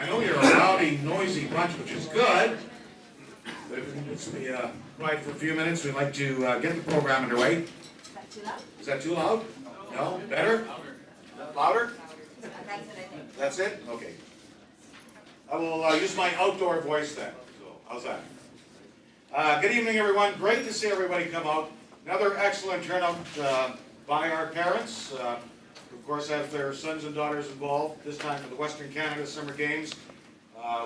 I know you're a rowdy, noisy bunch, which is good. But if we can just be quiet for a few minutes, we'd like to get the program underway. Is that too loud? Is that too loud? No? Better? Louder? That's what I think. That's it? Okay. I will use my outdoor voice then. So, how's that? Good evening, everyone. Great to see everybody come out. Another excellent turnout by our parents. Of course, have their sons and daughters involved, this time for the Western Canada Summer Games.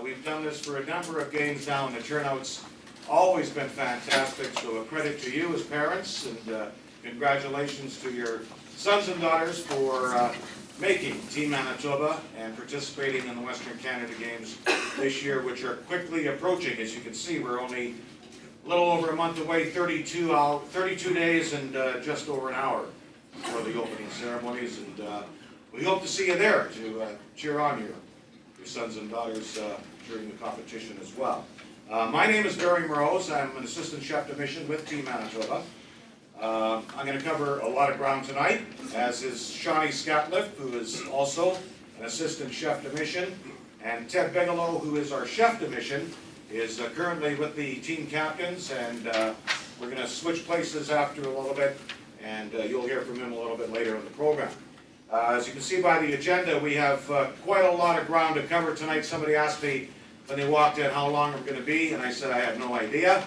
We've done this for a number of games now, and the turnout's always been fantastic, so a credit to you as parents, and congratulations to your sons and daughters for making Team Manitoba and participating in the Western Canada Games this year, which are quickly approaching. As you can see, we're only a little over a month away, 32 days and just over an hour for the opening ceremonies, and we hope to see you there to cheer on your sons and daughters during the competition as well. My name is Barry Morose. I'm an assistant chef de mission with Team Manitoba. I'm going to cover a lot of ground tonight, as is Shawnee Scatliff, who is also an assistant chef de mission, and Ted Bigelow, who is our chef de mission, is currently with the team captains, and we're going to switch places after a little bit, and you'll hear from him a little bit later in the program. As you can see by the agenda, we have quite a lot of ground to cover tonight. Somebody asked me when they walked in how long we're going to be, and I said I have no idea.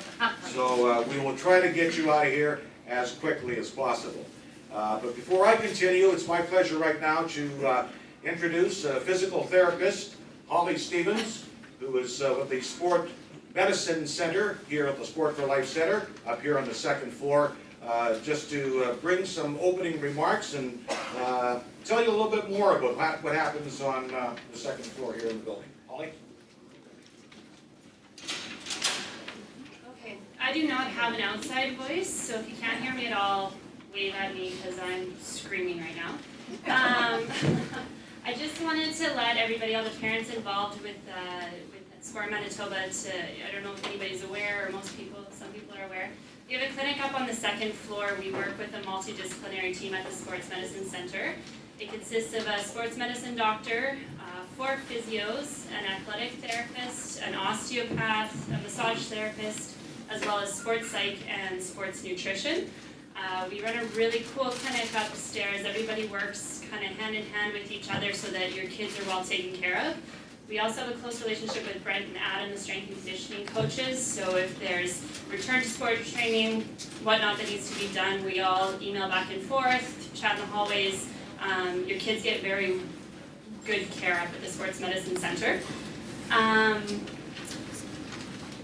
So we will try to get you out of here as quickly as possible. But before I continue, it's my pleasure right now to introduce a physical therapist, Holly Stevens, who is with the Sport Medicine Center here at the Sport for Life Center, up here on the second floor, just to bring some opening remarks and tell you a little bit more about what happens on the second floor here in the building. Holly? Okay, I do not have an outside voice, so if you can't hear me at all, wave at me because I'm screaming right now. I just wanted to let everybody, all the parents involved with Sport Manitoba, I don't know if anybody's aware, or some people are aware. We have a clinic up on the second floor. We work with a multidisciplinary team at the Sports Medicine Center. It consists of a sports medicine doctor, 4 physios, an athletic therapist, an osteopath, a massage therapist, as well as sports psych and sports nutrition. We run a really cool clinic upstairs. Everybody works kind of hand in hand with each other so that your kids are well taken care of. We also have a close relationship with Brent and Adam, the strength and conditioning coaches. So if there's return to sport training, whatnot that needs to be done, we all email back and forth, chat in the hallways. Your kids get very good care up at the Sports Medicine Center.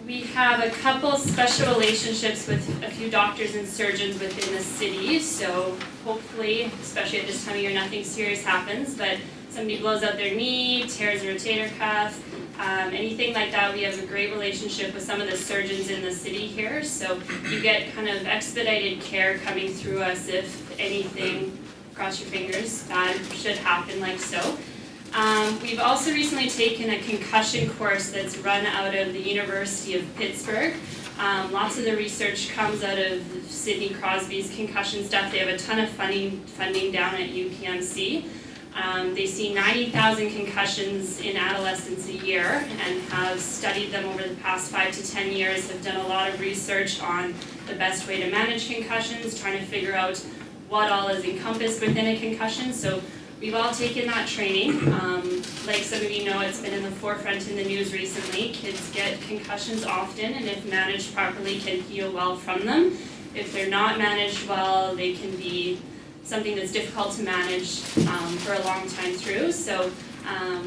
We have a couple special relationships with a few doctors and surgeons within the city. So hopefully, especially at this time of year, nothing serious happens, but somebody blows out their knee, tears a rotator cuff, anything like that. We have a great relationship with some of the surgeons in the city here, so you get kind of expedited care coming through us if anything, cross your fingers, bad should happen like so. We've also recently taken a concussion course that's run out of the University of Pittsburgh. Lots of the research comes out of Sidney Crosby's concussion stuff. They have a ton of funding down at UPMC. They see 90,000 concussions in adolescents a year and have studied them over the past 5 to 10 years, have done a lot of research on the best way to manage concussions, trying to figure out what all is encompassed within a concussion. So we've all taken that training. Like some of you know, it's been in the forefront in the news recently. Kids get concussions often, and if managed properly, can heal well from them. If they're not managed well, they can be something that's difficult to manage for a long time through. So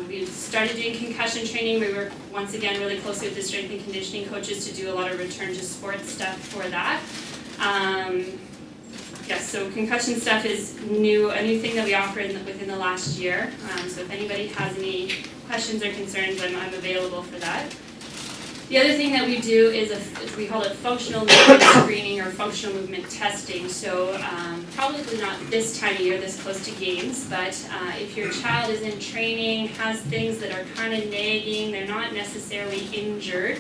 we've started doing concussion training. We work once again really closely with the strength and conditioning coaches to do a lot of return to sports stuff for that. Yes, so concussion stuff is a new thing that we offer within the last year. So if anybody has any questions or concerns, I'm available for that. The other thing that we do is we call it functional movement screening or functional movement testing. So probably not this time of year, this close to games, but if your child is in training, has things that are kind of nagging, they're not necessarily injured,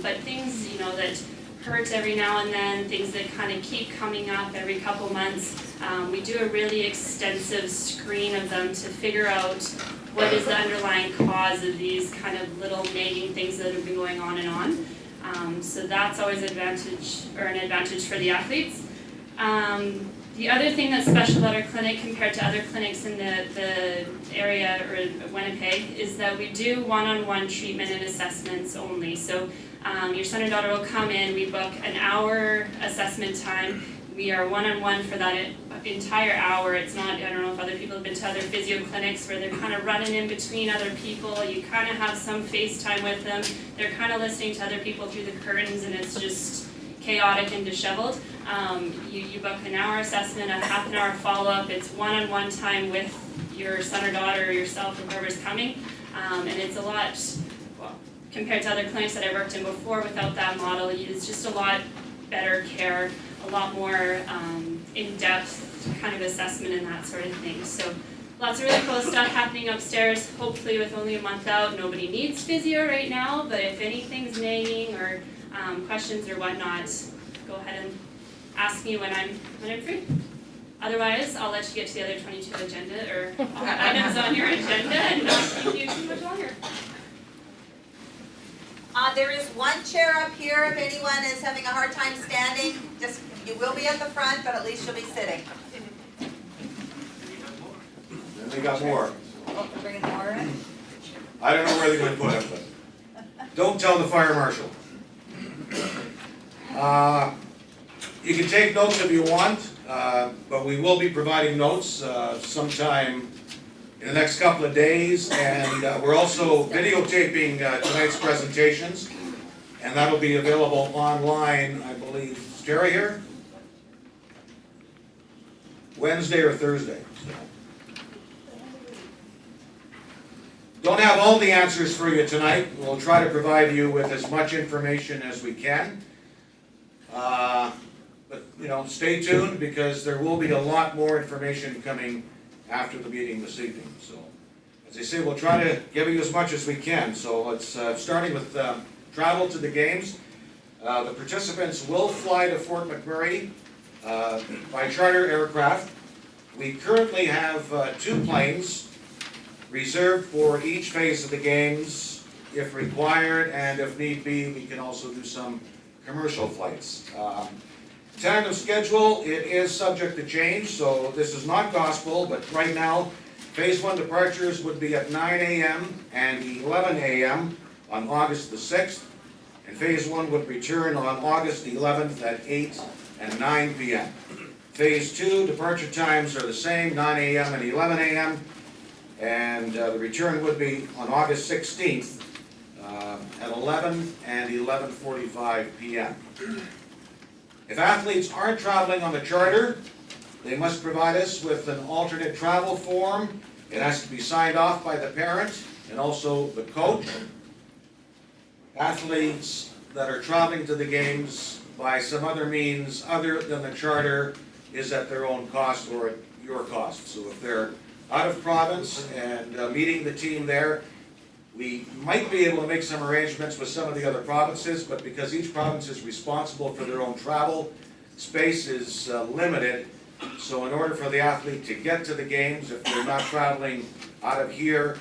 but things that hurt every now and then, things that kind of keep coming up every couple months, we do a really extensive screen of them to figure out what is the underlying cause of these kind of little nagging things that have been going on and on. So that's always an advantage for the athletes. The other thing that's special at our clinic compared to other clinics in the area or Winnipeg is that we do one-on-one treatment and assessments only. So your son or daughter will come in, we book an hour assessment time. We are one-on-one for that entire hour. It's not, I don't know if other people have been to other physio clinics where they're kind of running in between other people. You kind of have some FaceTime with them. They're kind of listening to other people through the curtains and it's just chaotic and disheveled. You book an hour assessment, a half an hour follow-up. It's one-on-one time with your son or daughter or yourself or whoever's coming. And it's a lot, well, compared to other clinics that I worked in before without that model, it's just a lot better care, a lot more in-depth kind of assessment and that sort of thing. So lots of really cool stuff happening upstairs, hopefully with only a month out. Nobody needs physio right now, but if anything's nagging or questions or whatnot, go ahead and ask me when I'm free. Otherwise, I'll let you get to the other 22 agenda or items on your agenda and not keep you too much longer. There is one chair up here if anyone is having a hard time standing. Just, you will be at the front, but at least you'll be sitting. And they got more. Oh, they're bringing more in? I don't know where they're gonna put them, but don't tell the fire marshal. You can take notes if you want, but we will be providing notes sometime in the next couple of days, and we're also videotaping tonight's presentations, and that'll be available online, I believe. Is Terry here? Wednesday or Thursday. Don't have all the answers for you tonight. We'll try to provide you with as much information as we can. But, you know, stay tuned because there will be a lot more information coming after the meeting this evening. So, as I say, we'll try to give you as much as we can. So let's, starting with travel to the games. The participants will fly to Fort McMurray by charter aircraft. We currently have 2 planes reserved for each phase of the games if required, and if need be, we can also do some commercial flights. Tentative schedule, it is subject to change, so this is not gospel, but right now, phase 1 departures would be at 9 a.m. and 11 a.m. on August the 6th, and phase 1 would return on August the 11th at 8 and 9 p.m. Phase 2 departure times are the same, 9 a.m. and 11 a.m., and the return would be on August 16th at 11 and 11:45 p.m. If athletes aren't traveling on the charter, they must provide us with an alternate travel form. It has to be signed off by the parent and also the coach. Athletes that are traveling to the games by some other means other than the charter is at their own cost or at your cost. So if they're out of province and meeting the team there, we might be able to make some arrangements with some of the other provinces, but because each province is responsible for their own travel, space is limited. So in order for the athlete to get to the games, if they're not traveling out of here,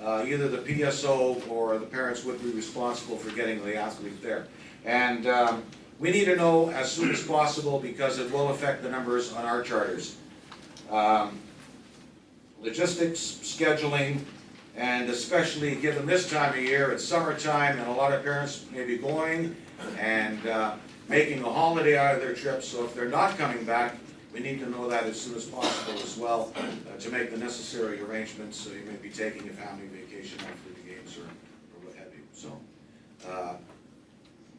either the PSO or the parents would be responsible for getting the athlete there. And we need to know as soon as possible because it will affect the numbers on our charters. Logistics, scheduling, and especially given this time of year, it's summertime and a lot of parents may be going and making a holiday out of their trip, so if they're not coming back, we need to know that as soon as possible as well to make the necessary arrangements. So you may be taking a family vacation after the games or what have you. So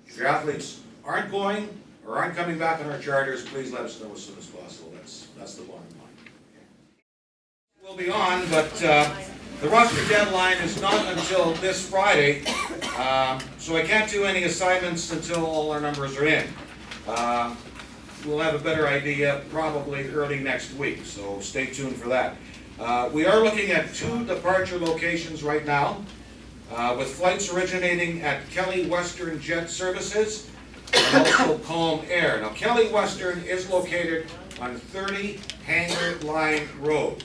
if your athletes aren't going or aren't coming back on our charters, please let us know as soon as possible. That's the bottom line. Okay. We'll be on, but the roster deadline is not until this Friday, so I can't do any assignments until all our numbers are in. We'll have a better idea probably early next week, so stay tuned for that. We are looking at 2 departure locations right now, with flights originating at Kelly Western Jet Services and also Calm Air. Now, Kelly Western is located on 30 Hangar Line Road.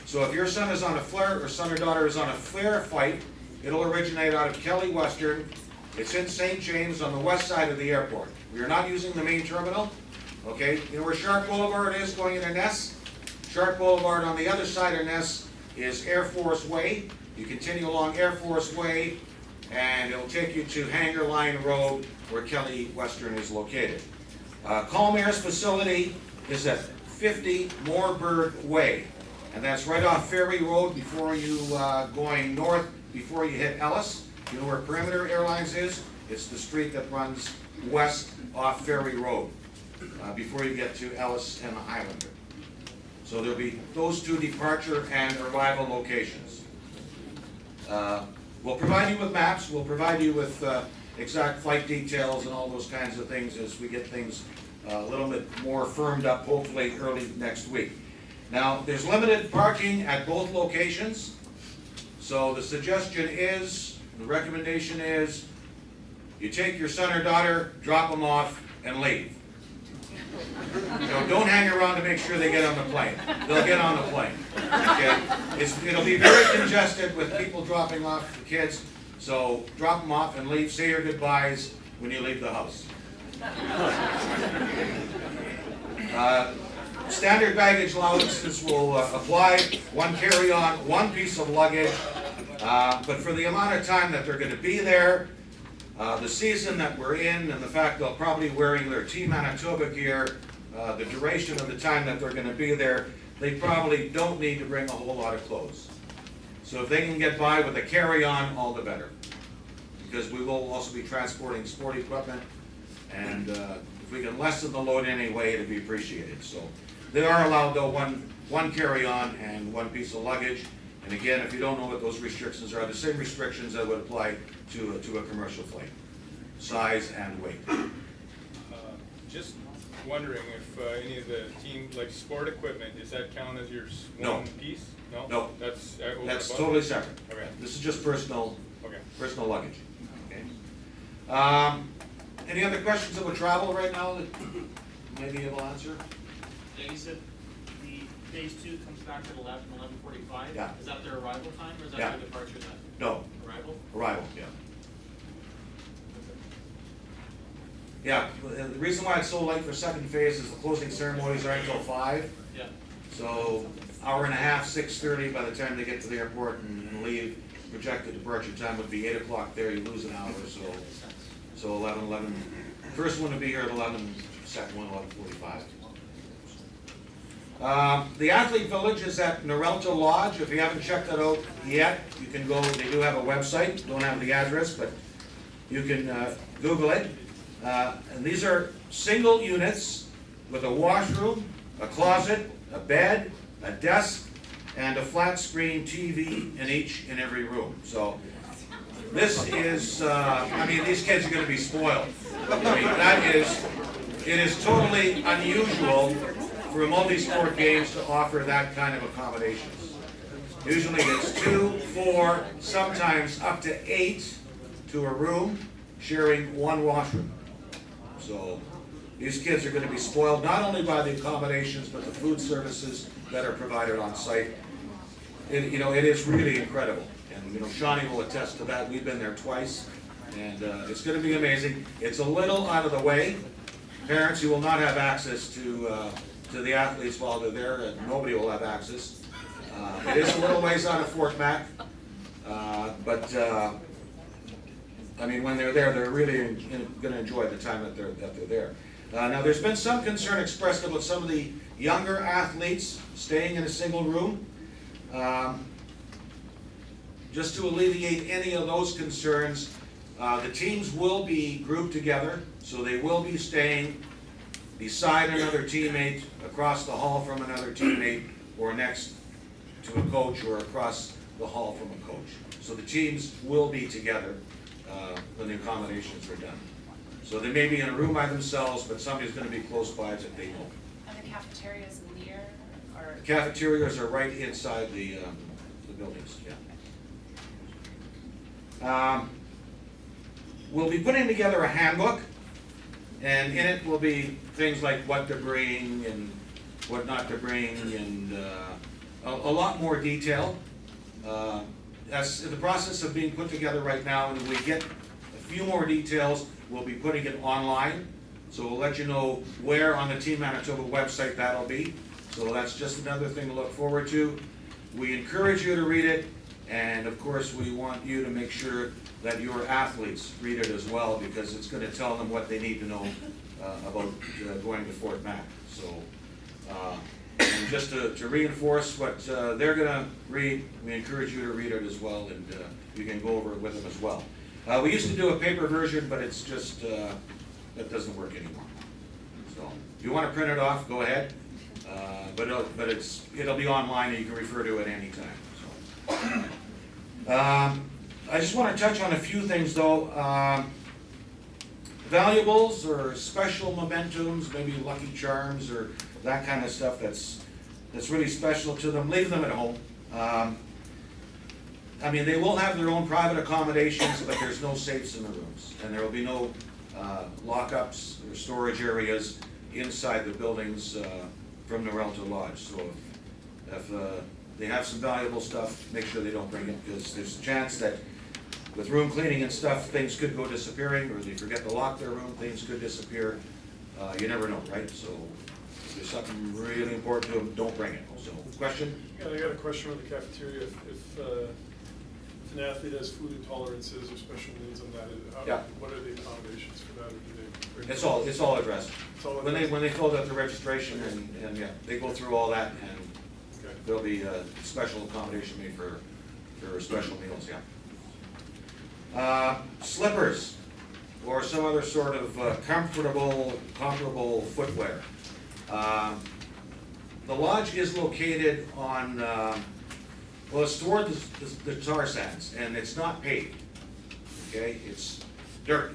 So if your son is on a flare, or son or daughter is on a flare fight, it'll originate out of Kelly Western. It's in St. James on the west side of the airport. We are not using the main terminal, okay? You know where Shark Boulevard is going into Ness? Shark Boulevard on the other side of Ness is Air Force Way. You continue along Air Force Way, and it'll take you to Hanger Line Road, where Kelly Western is located. Calm Air's facility is at 50 Moorburg Way, and that's right off Ferry Road before you, going north, before you hit Ellis. You know where Perimeter Airlines is? It's the street that runs west off Ferry Road, before you get to Ellis and the Highlander. So there'll be those two departure and arrival locations. We'll provide you with maps, we'll provide you with exact flight details and all those kinds of things as we get things a little bit more firmed up, hopefully early next week. Now, there's limited parking at both locations, so the suggestion is, the recommendation is, you take your son or daughter, drop them off, and leave. You know, don't hang around to make sure they get on the plane. They'll get on the plane. Okay? It'll be very congested with people dropping off the kids, so drop them off and leave. Say your goodbyes when you leave the house. Standard baggage allowances will apply. One carry-on, one piece of luggage. But for the amount of time that they're going to be there, the season that we're in, and the fact they'll probably be wearing their Team Manitoba gear, the duration of the time that they're going to be there, they probably don't need to bring a whole lot of clothes. So if they can get by with a carry-on, all the better. Because we will also be transporting sport equipment, and if we can lessen the load anyway, it'd be appreciated. So they are allowed though one carry-on and one piece of luggage. And again, if you don't know what those restrictions are, the same restrictions that would apply to a commercial flight, size and weight. Just wondering if any of the team, like sport equipment, does that count as your No. one piece? No? No. That's over That's above? totally separate. Okay. This is just personal Okay. luggage. Okay. Any other questions about travel right now that maybe you'll answer? Yeah, you said the phase 2 comes back at 11:45? Yeah. Is that their arrival time, or is that Yeah. their departure time? No, Arrival? arrival, yeah. Yeah, the reason why it's so late for second phase is the closing ceremonies are until 5. Yeah. So hour and a half, 6:30 by the time they get to the airport and leave. Projected departure time would be 8 o'clock there, you lose an hour, so 11. First one would be here at 11, second one 11:45. The Athlete Village is at Norelta Lodge. If you haven't checked that out yet, you can go, they do have a website, don't have the address, but you can Google it. And these are single units with a washroom, a closet, a bed, a desk, and a flat screen TV in each and every room. So this is, I mean, these kids are going to be spoiled. I mean, it is totally unusual for multi-sport games to offer that kind of accommodations. Usually it's 2, 4, sometimes up to 8 to a room, sharing one washroom. So these kids are going to be spoiled not only by the accommodations, but the food services that are provided on site. It is really incredible. And Shawnee will attest to that. We've been there twice, and it's going to be amazing. It's a little out of the way. Parents, you will not have access to the athletes while they're there, and nobody will have access. It is a little ways out of Fort Mac, but I mean, when they're there, they're really going to enjoy the time that they're there. Now, there's been some concern expressed about some of the younger athletes staying in a single room. Just to alleviate any of those concerns, the teams will be grouped together, so they will be staying beside another teammate, across the hall from another teammate, or next to a coach, or across the hall from a coach. So the teams will be together when the accommodations are done. So they may be in a room by themselves, but somebody's going to be close by that they know. And the cafeterias near, or? The cafeterias are right inside the buildings, yeah. We'll be putting together a handbook, and in it will be things like what to bring and what not to bring, and a lot more detail. That's in the process of being put together right now, and if we get a few more details, we'll be putting it online. So we'll let you know where on the Team Manitoba website that'll be. So that's just another thing to look forward to. We encourage you to read it, and of course, we want you to make sure that your athletes read it as well, because it's gonna tell them what they need to know about going to Fort Mac. So, and just to reinforce what they're gonna read, we encourage you to read it as well, and you can go over it with them as well. We used to do a paper version, but it's just, that doesn't work anymore. So, if you wanna print it off, go ahead, but it'll be online and you can refer to it anytime, so. I just wanna touch on a few things though. Valuables or special mementos, maybe Lucky Charms or that kind of stuff that's really special to them, leave them at home. I mean, they will have their own private accommodations, but there's no safes in the rooms, and there will be no lockups or storage areas inside the buildings from the rental lodge. So if they have some valuable stuff, make sure they don't bring it, because there's a chance that with room cleaning and stuff, things could go disappearing, or they forget to lock their room, things could disappear. You never know, right? So if there's something really important to them, don't bring it. So, question? Yeah, I got a question on the cafeteria. If an athlete has food intolerances or special needs on that, Yeah. what are the accommodations for that, or do they bring? It's all addressed. It's all When addressed? they fill out the registration and yeah, they go through all that, and Okay. there'll be a special accommodation made for special meals, yeah. Slippers, or some other sort of comfortable footwear. The lodge is located on, well, it's toward the tar sands, and it's not paved, okay? It's dirt.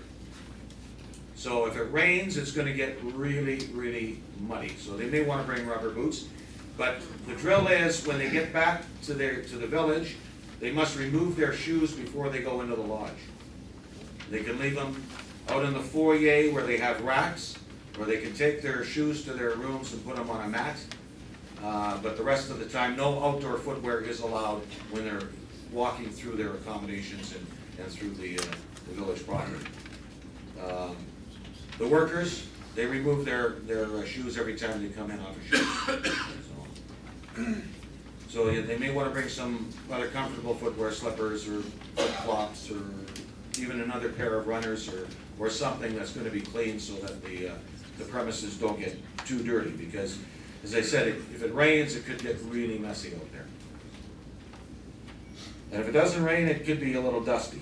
So if it rains, it's gonna get really, really muddy. So they may wanna bring rubber boots. But the drill is, when they get back to the village, they must remove their shoes before they go into the lodge. They can leave them out in the foyer where they have racks, or they can take their shoes to their rooms and put them on a mat. But the rest of the time, no outdoor footwear is allowed when they're walking through their accommodations and through the village property. The workers, they remove their shoes every time they come in off a shift. So yeah, they may want to bring some other comfortable footwear, slippers or flip-flops, or even another pair of runners, or something that's going to be clean, so that the premises don't get too dirty, because as I said, if it rains, it could get really messy out there. And if it doesn't rain, it could be a little dusty.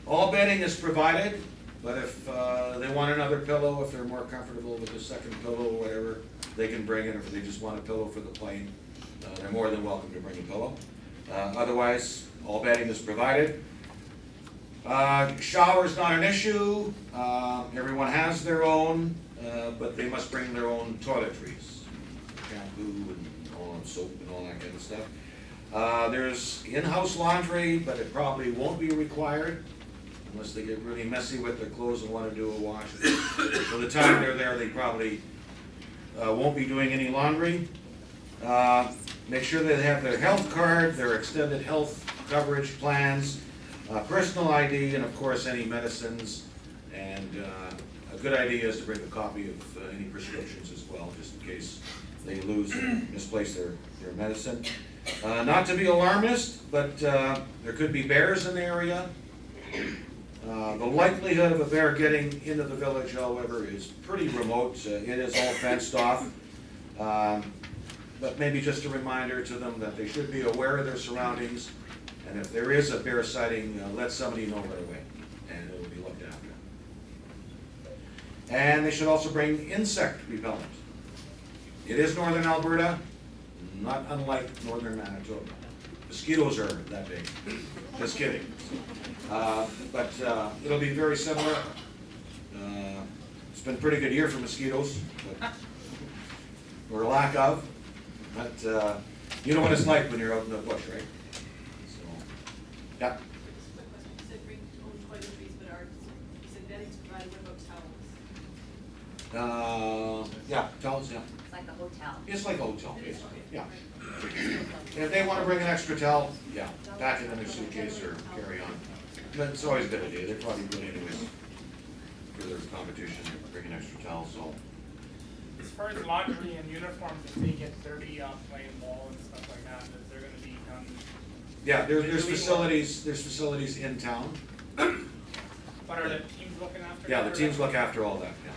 All bedding is provided, but if they want another pillow, if they're more comfortable with the second pillow or whatever, they can bring it. If they just want a pillow for the plane, they're more than welcome to bring a pillow. Otherwise, all bedding is provided. Shower's not an issue. Everyone has their own, but they must bring their own toiletries, shampoo and all soap and all that kind of stuff. There's in-house laundry, but it probably won't be required unless they get really messy with their clothes and want to do a wash. For the time they're there, they probably won't be doing any laundry. Make sure they have their health card, their extended health coverage plans, personal ID, and of course any medicines. And a good idea is to bring a copy of any prescriptions as well, just in case they lose and misplace their medicine. Not to be alarmist, but there could be bears in the area. The likelihood of a bear getting into the village, however, is pretty remote. It is all fenced off. But maybe just a reminder to them that they should be aware of their surroundings, and if there is a bear sighting, let somebody know right away, and it will be looked after. And they should also bring insect repellent. It is northern Alberta, not unlike northern Manitoba. Mosquitoes are that big. Just kidding. But it'll be very similar. It's been a pretty good year for mosquitoes, or lack of. But you know what it's like when you're out in the bush, right? So, yeah. Just a quick question. You said bring own toiletries, but you said bedding's provided. What about towels? Yeah, towels, yeah. It's like a hotel. It's like a hotel, basically, yeah. And if they wanna bring an extra towel, yeah, pack it in their suitcase or carry on. But it's always a good idea, they're probably good anyways. For their competition, they bring an extra towel, so. As far as laundry and uniforms, if they get dirty playing ball and stuff like that, is there gonna be done? Yeah, there's facilities in town. But are the teams looking after? Yeah, that, the or teams not? look after all that, yeah.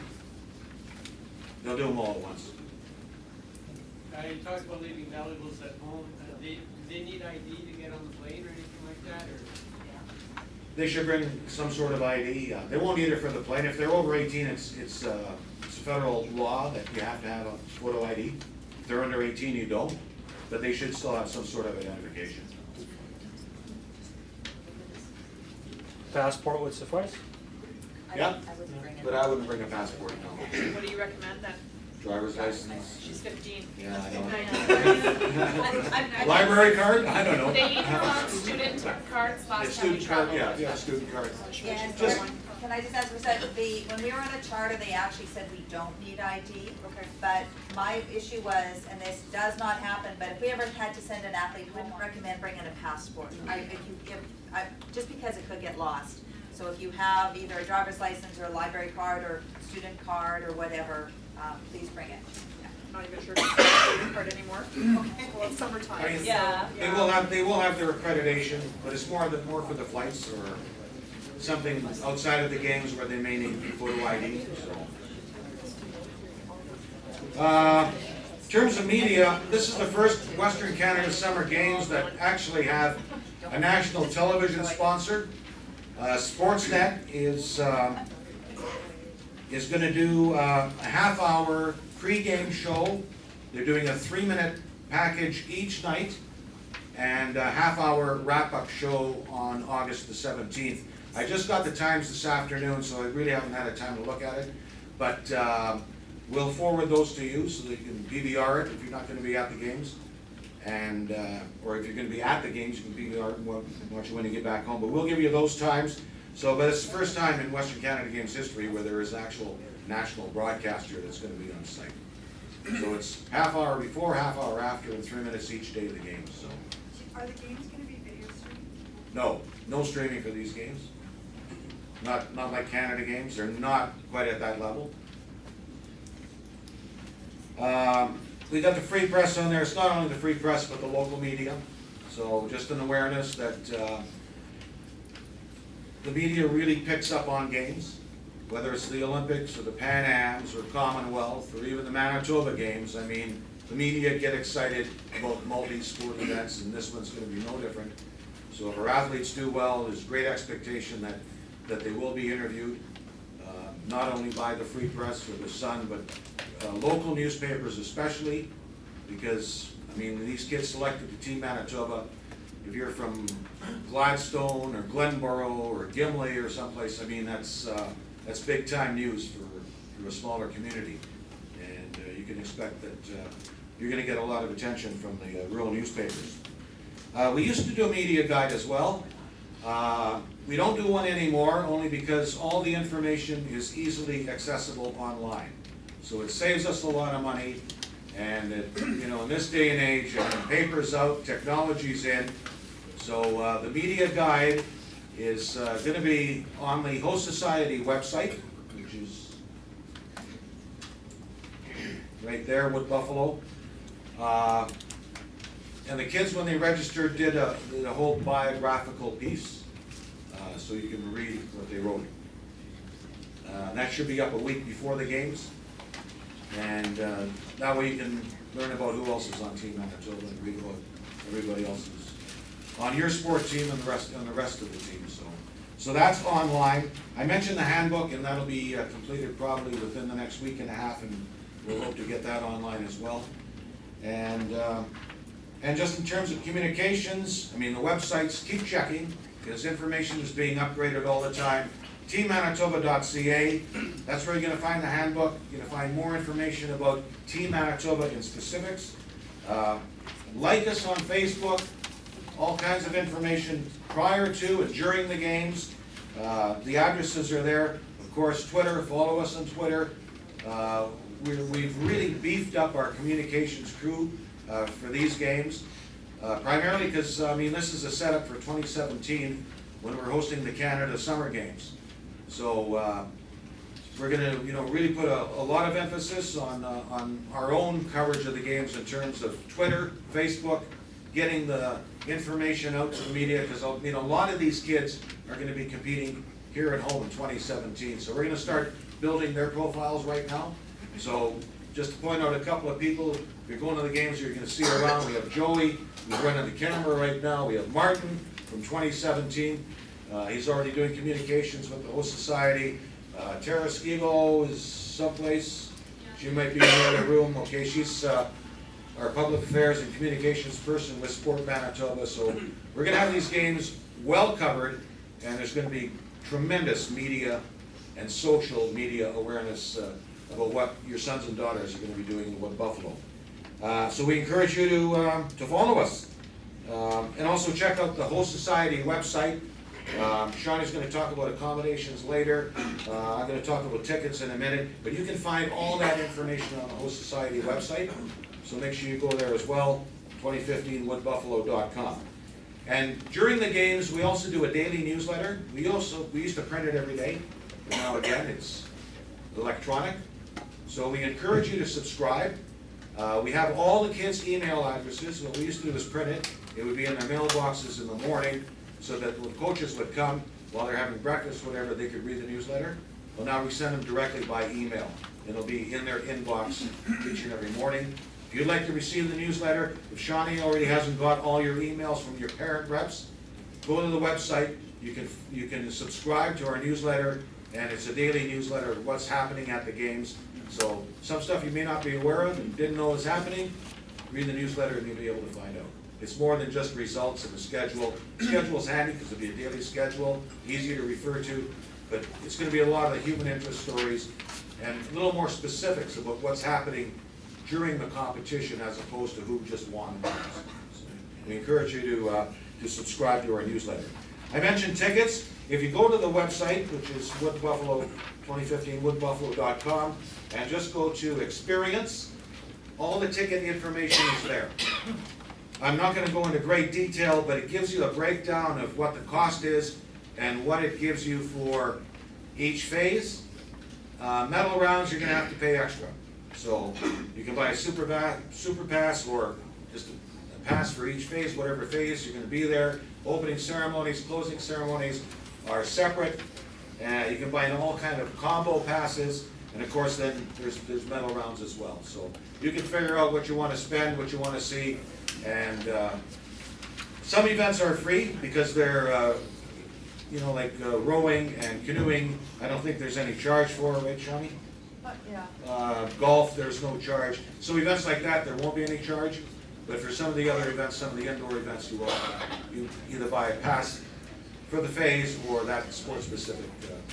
They'll do them all at once. You talked about leaving valuables at home. Do they need ID to get on the plane or anything like that, or? They should bring some sort of ID. They won't need it for the plane. If they're over 18, it's a federal law that you have to have a photo ID. If they're under 18, you don't. But they should still have some sort of identification. Passport would suffice? Yeah, I wouldn't bring it. but I wouldn't bring a passport, no. What do you recommend then? Driver's license. She's 15. Yeah, I I- don't. Library card? I don't know. They need student cards Yeah, last time we student card, traveled. yeah, student card. Yeah, Just- can I just ask, was that when we were on a charter, they actually said we don't need ID? Okay. But my issue was, and this does not happen, but if we ever had to send an athlete, we wouldn't recommend bringing a passport. Just because it could get lost. So if you have either a driver's license or a library card or student card or whatever, please bring it. Not even sure if it's a student card anymore. Well, it's summertime. I mean, Yeah. They will have their accreditation, but it's more for the flights or something outside of the games where they may need photo ID, so. In terms of media, this is the first Western Canada Summer Games that actually have a national television sponsor. Sportsnet is gonna do a half-hour pre-game show. They're doing a 3-minute package each night and a half-hour wrap-up show on August the 17th. I just got the times this afternoon, so I really haven't had a time to look at it. But we'll forward those to you so that you can DVR it if you're not gonna be at the games. And, or if you're gonna be at the games, you can DVR it and watch it when you get back home. But we'll give you those times. So, but it's the first time in Western Canada Games history where there is actual national broadcaster that's gonna be on site. So it's half hour before, half hour after, and 3 minutes each day of the games, so. Are the games gonna be video streamed? No streaming for these games. Not like Canada games, they're not quite at that level. We got the free press on there. It's not only the free press, but the local media. So just an awareness that the media really picks up on games, whether it's the Olympics or the Pan Ams or Commonwealth or even the Manitoba games. I mean, the media get excited about multi-sport events, and this one's gonna be no different. So if our athletes do well, there's great expectation that they will be interviewed, not only by the Free Press or the Sun, but local newspapers especially, because, I mean, these kids selected to Team Manitoba. If you're from Gladstone or Glenborough or Gimli or someplace, I mean, that's big time news for a smaller community. And you can expect that you're gonna get a lot of attention from the rural newspapers. We used to do a media guide as well. We don't do one anymore, only because all the information is easily accessible online. So it saves us a lot of money, and it, you know, in this day and age, paper's out, technology's in. So the media guide is gonna be on the Host Society website, which is right there with Buffalo. And the kids, when they registered, did a whole biographical piece, so you can read what they wrote. That should be up a week before the games. And that way you can learn about who else is on Team Manitoba and read about everybody else who's on your sport team and the rest of the team. So that's online. I mentioned the handbook, and that'll be completed probably within the next week and a half, and we'll hope to get that online as well. And just in terms of communications, I mean, the websites, keep checking, because information is being upgraded all the time. teammanitoba.ca, that's where you're gonna find the handbook. You're gonna find more information about Team Manitoba in specifics. Like us on Facebook, all kinds of information prior to and during the games. The addresses are there. Of course, Twitter, follow us on Twitter. we've really beefed up our communications crew for these games. Primarily because, I mean, this is a setup for 2017 when we're hosting the Canada Summer Games. So we're gonna, really put a lot of emphasis on our own coverage of the games in terms of Twitter, Facebook, getting the information out to the media, because, a lot of these kids are gonna be competing here at home in 2017. So we're gonna start building their profiles right now. So just to point out a couple of people, if you're going to the games, you're gonna see around. We have Joey, who's running the camera right now. We have Martin from 2017. He's already doing communications with the host society. Tara Skibo is someplace. She might be in the other room. Okay, she's our public affairs and communications person with Sport Manitoba. So we're gonna have these games well covered, and there's gonna be tremendous media and social media awareness about what your sons and daughters are going to be doing in Wood Buffalo. So we encourage you to follow us. And also check out the Host Society website. Shawnee's going to talk about accommodations later. I'm going to talk about tickets in a minute. But you can find all that information on the Host Society website. So make sure you go there as well, 2015woodbuffalo.com. And during the games, we also do a daily newsletter. We used to print it every day. But now again, it's electronic. So we encourage you to subscribe. We have all the kids' email addresses. What we used to do was print it. It would be in their mailboxes in the morning, so that when coaches would come while they're having breakfast, whatever, they could read the newsletter. Well, now we send them directly by email. It'll be in their inbox each and every morning. If you'd like to receive the newsletter, if Shawnee already hasn't got all your emails from your parent reps, go to the website. You can subscribe to our newsletter, and it's a daily newsletter of what's happening at the games. So some stuff you may not be aware of and didn't know was happening, read the newsletter and you'll be able to find out. It's more than just results and the schedule. The schedule's handy because it'll be a daily schedule, easy to refer to, but it's going to be a lot of the human interest stories and a little more specifics about what's happening during the competition as opposed to who just won. So we encourage you to subscribe to our newsletter. I mentioned tickets. If you go to the website, which is Wood Buffalo, 2015woodbuffalo.com, and just go to experience, all the ticket information is there. I'm not going to go into great detail, but it gives you a breakdown of what the cost is and what it gives you for each phase. Medal rounds, you're going to have to pay extra. So you can buy a super pass or just a pass for each phase, whatever phase you're going to be there. Opening ceremonies, closing ceremonies are separate. You can buy all kind of combo passes, and of course then there's medal rounds as well. So you can figure out what you want to spend, what you want to see, and some events are free because they're like rowing and canoeing. I don't think there's any charge for, right, Shawnee? Yeah. Golf, there's no charge. So events like that, there won't be any charge. But for some of the other events, some of the indoor events, you will. You either buy a pass for the phase or that sport-specific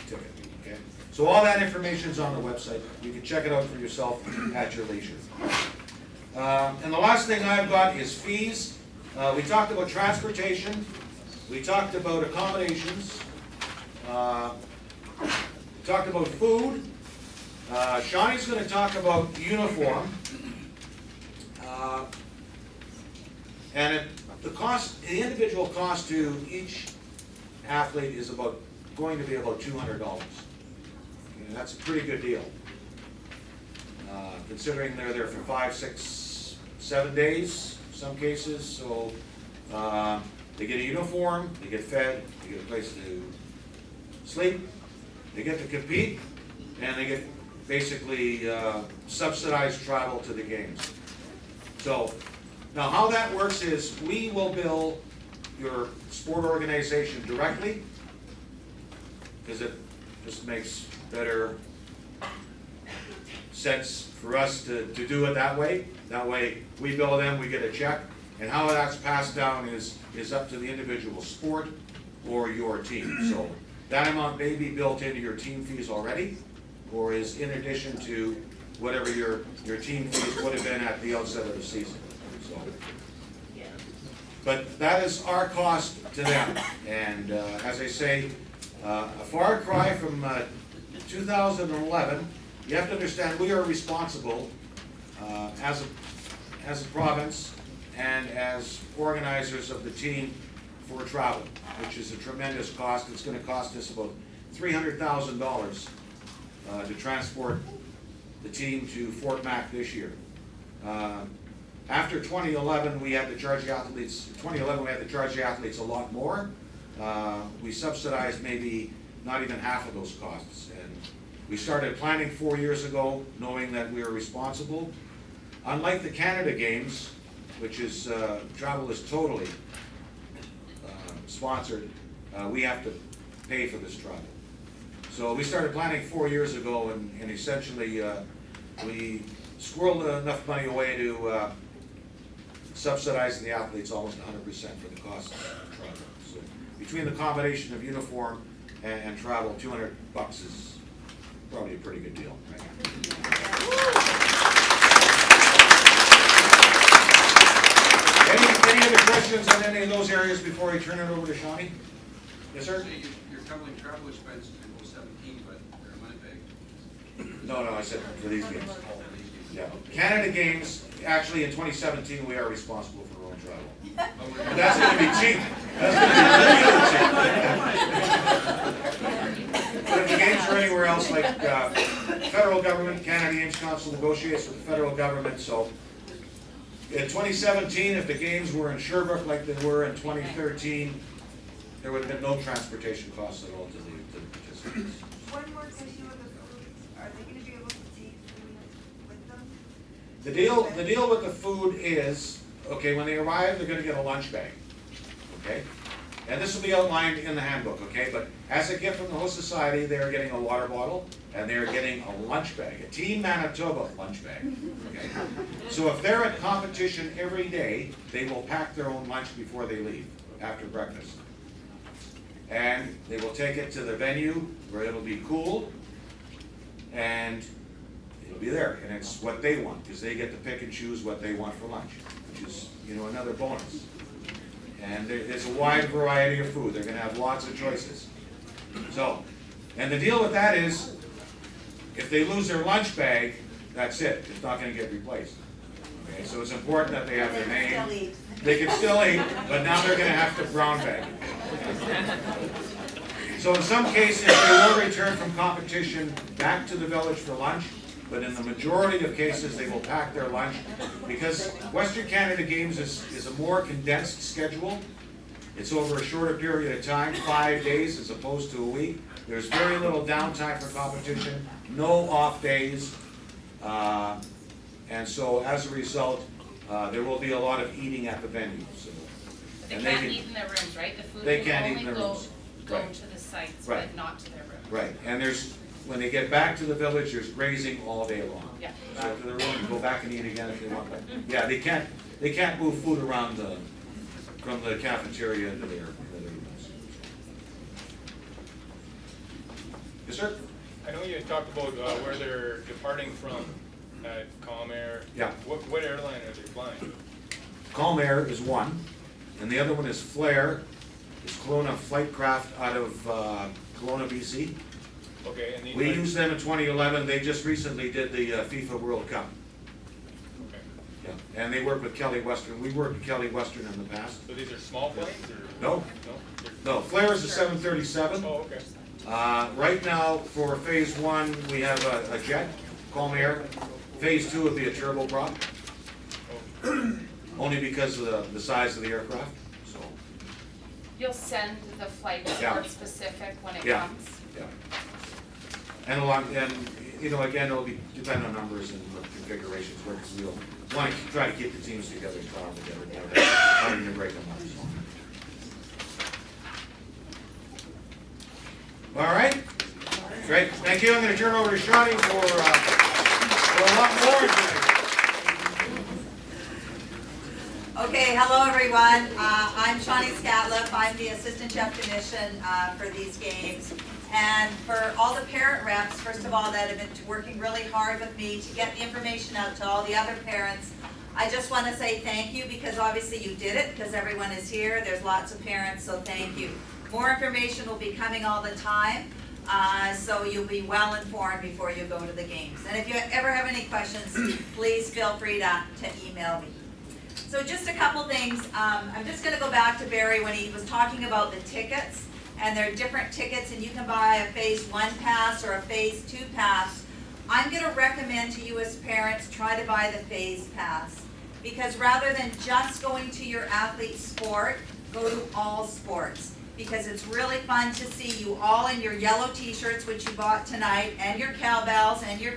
ticket. Okay. So all that information is on the website. You can check it out for yourself at your leisure. And the last thing I've got is fees. We talked about transportation. We talked about accommodations. We talked about food. Shawnee's going to talk about uniform. And the individual cost to each athlete is going to be about $200. And that's a pretty good deal. Considering they're there for 5, 6, 7 days, in some cases. So they get a uniform, they get fed, they get a place to sleep, they get to compete, and they get basically subsidized travel to the games. So now how that works is we will bill your sport organization directly, because it just makes better sense for us to do it that way. That way we bill them, we get a check, and how that's passed down is up to the individual sport or your team. So that amount may be built into your team fees already, or is in addition to whatever your team fees would have been at the outset of the season. So, but that is our cost to them. And as I say, a far cry from 2011, you have to understand, we are responsible as a province and as organizers of the team for travel, which is a tremendous cost. It's gonna cost us about $300,000 to transport the team to Fort Mac this year. After 2011, we had to charge the athletes, a lot more. We subsidized maybe not even half of those costs. And we started planning 4 years ago, knowing that we were responsible. Unlike the Canada Games, which is, travel is totally sponsored, we have to pay for this travel. So we started planning 4 years ago, and essentially, we squirreled enough money away to subsidize the athletes almost 100% for the cost of travel. So between the combination of uniform and travel, $200 is probably a pretty good deal, right? Any other questions on any of those areas before I turn it over to Shawnee? Yes, sir? You're covering travel expenses in 2017, but they're money back. No, I said for these games. Yeah, Canada Games, actually in 2017, we are responsible for our own travel. But that's gonna be cheap. That's gonna be really cheap. But if the games are anywhere else, like, federal government, Canada Games Council negotiates with the federal government, so in 2017, if the games were in Sherbrooke like they were in 2013, there would have been no transportation costs at all to the participants. One more issue with the food, are they gonna be able to take food with them? The deal with the food is, okay, when they arrive, they're gonna get a lunch bag, okay? And this will be outlined in the handbook, okay? But as a gift from the host society, they're getting a water bottle, and they're getting a lunch bag, a Team Manitoba lunch bag, okay? So if they're at competition every day, they will pack their own lunch before they leave, after breakfast. And they will take it to the venue where it'll be cooled, and it'll be there, and it's what they want, because they get to pick and choose what they want for lunch, which is, another bonus. And there's a wide variety of food, they're gonna have lots of choices. So, and the deal with that is, if they lose their lunch bag, that's it, it's not gonna get replaced. Okay, so it's important that they have their name. They can still eat, but now they're gonna have to brown bag it. So in some cases, they will return from competition back to the village for lunch, but in the majority of cases, they will pack their lunch, because Western Canada Games is a more condensed schedule. It's over a shorter period of time, 5 days as opposed to a week. There's very little downtime for competition, no off days. And so as a result, there will be a lot of eating at the venue, so. They can't eat in their rooms, right? The food They will can't eat only in their rooms. go Right. to the sites, Right. but not to their rooms. Right, and when they get back to the village, there's grazing all day long. Yeah. So to the room, and go back and eat again if they want, but, yeah, they can't move food around from the cafeteria into their rooms. Yes, sir? I know you talked about where they're departing from at Calm Air. Yeah. What airline are they flying? Calm Air is one, and the other one is Flair. It's Kelowna Flightcraft out of Kelowna, BC. Okay, and these We used them in 2011, they just recently did the FIFA World Cup. Okay. Yeah, and they work with Kelly Western, we worked with Kelly Western in the past. So these are small planes or? No, No? no, Flair is a 737. Oh, okay. Right now, for phase one, we have a jet, Calm Air. Phase two would be a turboprop, only because of the size of the aircraft, so, You'll send the flight Yeah. report specific when it Yeah. comes. yeah. And again, it'll be dependent on numbers and what configurations work, because we'll want to try to keep the teams together and travel together, having to break them up, so. All right, great, thank you. I'm gonna turn over to Shawnee for a lot more today. Okay, hello everyone. I'm Shawnee Scatliff. I'm the assistant chef de mission for these games. And for all the parent reps, first of all, that have been working really hard with me to get the information out to all the other parents, I just want to say thank you, because obviously you did it, because everyone is here. There's lots of parents, so thank you. More information will be coming all the time. So you'll be well informed before you go to the games. And if you ever have any questions, please feel free to email me. So just a couple things. I'm just gonna go back to Barry when he was talking about the tickets. And there are different tickets, and you can buy a phase 1 pass or a phase 2 pass. I'm gonna recommend to you as parents, try to buy the phase pass. Because rather than just going to your athlete sport, go to all sports. Because it's really fun to see you all in your yellow t-shirts, which you bought tonight, and your cowbells and your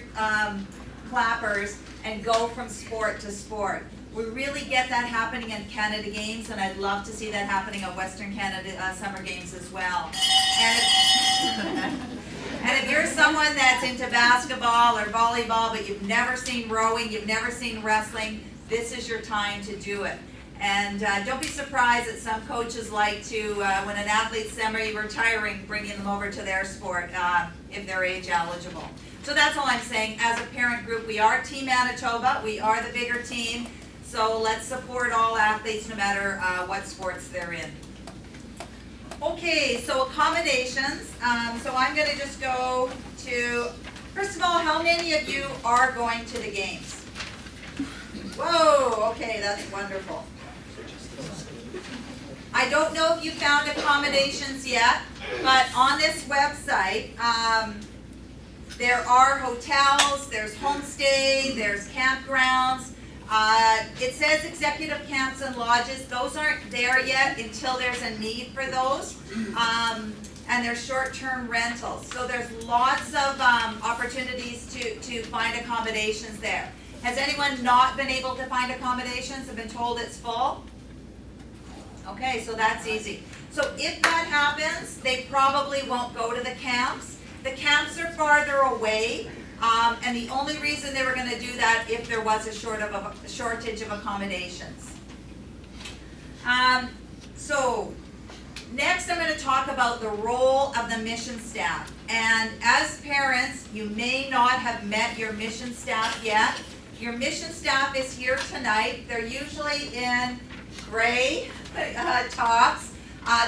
clappers, and go from sport to sport. We really get that happening in Canada Games, and I'd love to see that happening at Western Canada Summer Games as well. And if you're someone that's into basketball or volleyball, but you've never seen rowing, you've never seen wrestling, this is your time to do it. And don't be surprised that some coaches like to, when an athlete's semi-retiring, bringing them over to their sport if they're age eligible. So that's all I'm saying. As a parent group, we are Team Manitoba. We are the bigger team. So let's support all athletes no matter what sports they're in. Okay, so accommodations. So I'm going to just go to, first of all, how many of you are going to the games? Whoa, okay, that's wonderful. I don't know if you found accommodations yet, but on this website, there are hotels, there's homestay, there's campgrounds. It says executive camps and lodges. Those aren't there yet until there's a need for those. And there's short-term rentals. So there's lots of opportunities to find accommodations there. Has anyone not been able to find accommodations and been told it's full? Okay, so that's easy. So if that happens, they probably won't go to the camps. The camps are farther away. And the only reason they were going to do that if there was a shortage of accommodations. So next I'm going to talk about the role of the mission staff. And as parents, you may not have met your mission staff yet. Your mission staff is here tonight. They're usually in gray tops.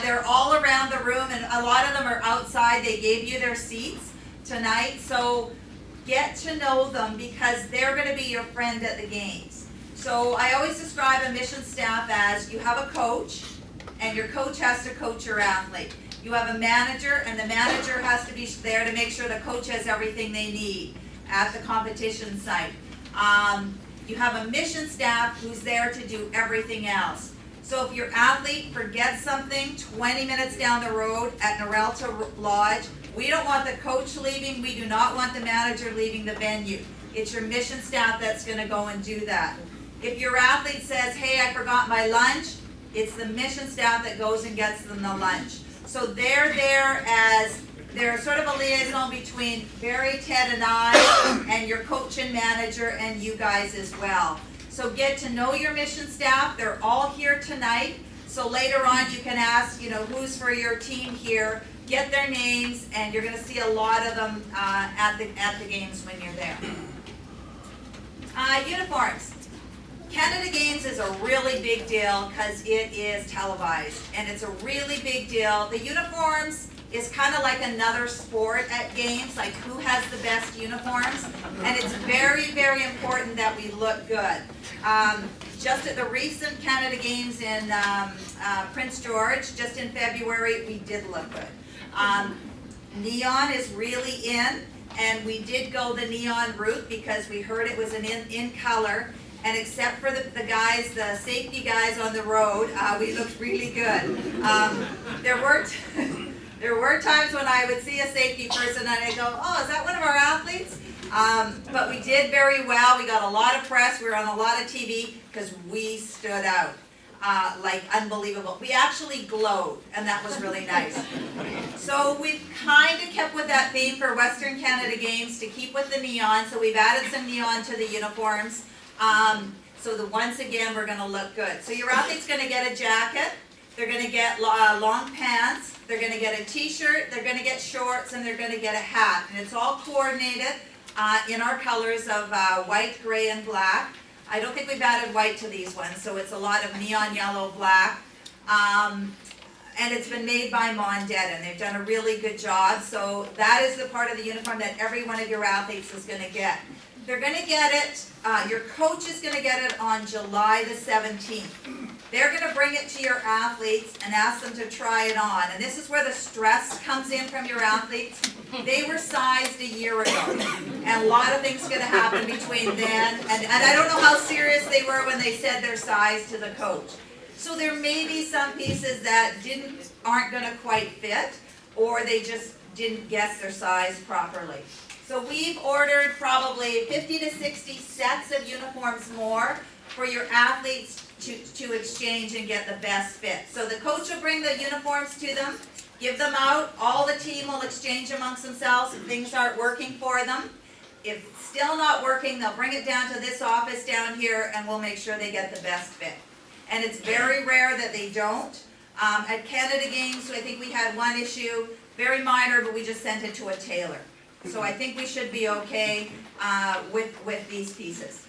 They're all around the room, and a lot of them are outside. They gave you their seats tonight. So get to know them because they're going to be your friend at the games. So I always describe a mission staff as you have a coach, and your coach has to coach your athlete. You have a manager, and the manager has to be there to make sure the coach has everything they need at the competition site. You have a mission staff who's there to do everything else. So if your athlete forgets something 20 minutes down the road at Norelta Lodge, we don't want the coach leaving, we do not want the manager leaving the venue. It's your mission staff that's going to go and do that. If your athlete says, hey, I forgot my lunch, it's the mission staff that goes and gets them the lunch. So they're there as, they're sort of a liaison between Barry, Ted, and I, and your coach and manager, and you guys as well. So get to know your mission staff. They're all here tonight. So later on you can ask, who's for your team here. Get their names, and you're going to see a lot of them at the games when you're there. Uniforms. Canada Games is a really big deal because it is televised, and it's a really big deal. The uniforms is kind of like another sport at games, like who has the best uniforms, and it's very, very important that we look good. Just at the recent Canada Games in Prince George, just in February, we did look good. Neon is really in, and we did go the neon route because we heard it was an in color. And except for the guys, the safety guys on the road, we looked really good. There were times when I would see a safety person and I'd go, oh, is that one of our athletes? But we did very well. We got a lot of press. We were on a lot of TV because we stood out like unbelievable. We actually glowed, and that was really nice. So we've kind of kept with that theme for Western Canada Games to keep with the neon. So we've added some neon to the uniforms. Once again, we're going to look good. So your athlete's going to get a jacket, they're going to get long pants, they're going to get a t-shirt, they're going to get shorts, and they're going to get a hat. And it's all coordinated in our colors of white, gray, and black. I don't think we've added white to these ones, so it's a lot of neon yellow, black. and it's been made by Mondet, and they've done a really good job. So that is the part of the uniform that every one of your athletes is gonna get. They're gonna get it, your coach is gonna get it on July the 17th. They're gonna bring it to your athletes and ask them to try it on. And this is where the stress comes in from your athletes. They were sized a year ago, and a lot of things gonna happen between then, and I don't know how serious they were when they said their size to the coach. So there may be some pieces that aren't gonna quite fit, or they just didn't guess their size properly. So we've ordered probably 50 to 60 sets of uniforms more for your athletes to exchange and get the best fit. So the coach will bring the uniforms to them, give them out, all the team will exchange amongst themselves if things aren't working for them. If it's still not working, they'll bring it down to this office down here and we'll make sure they get the best fit. And it's very rare that they don't. At Canada Games, I think we had one issue, very minor, but we just sent it to a tailor. So I think we should be okay with these pieces.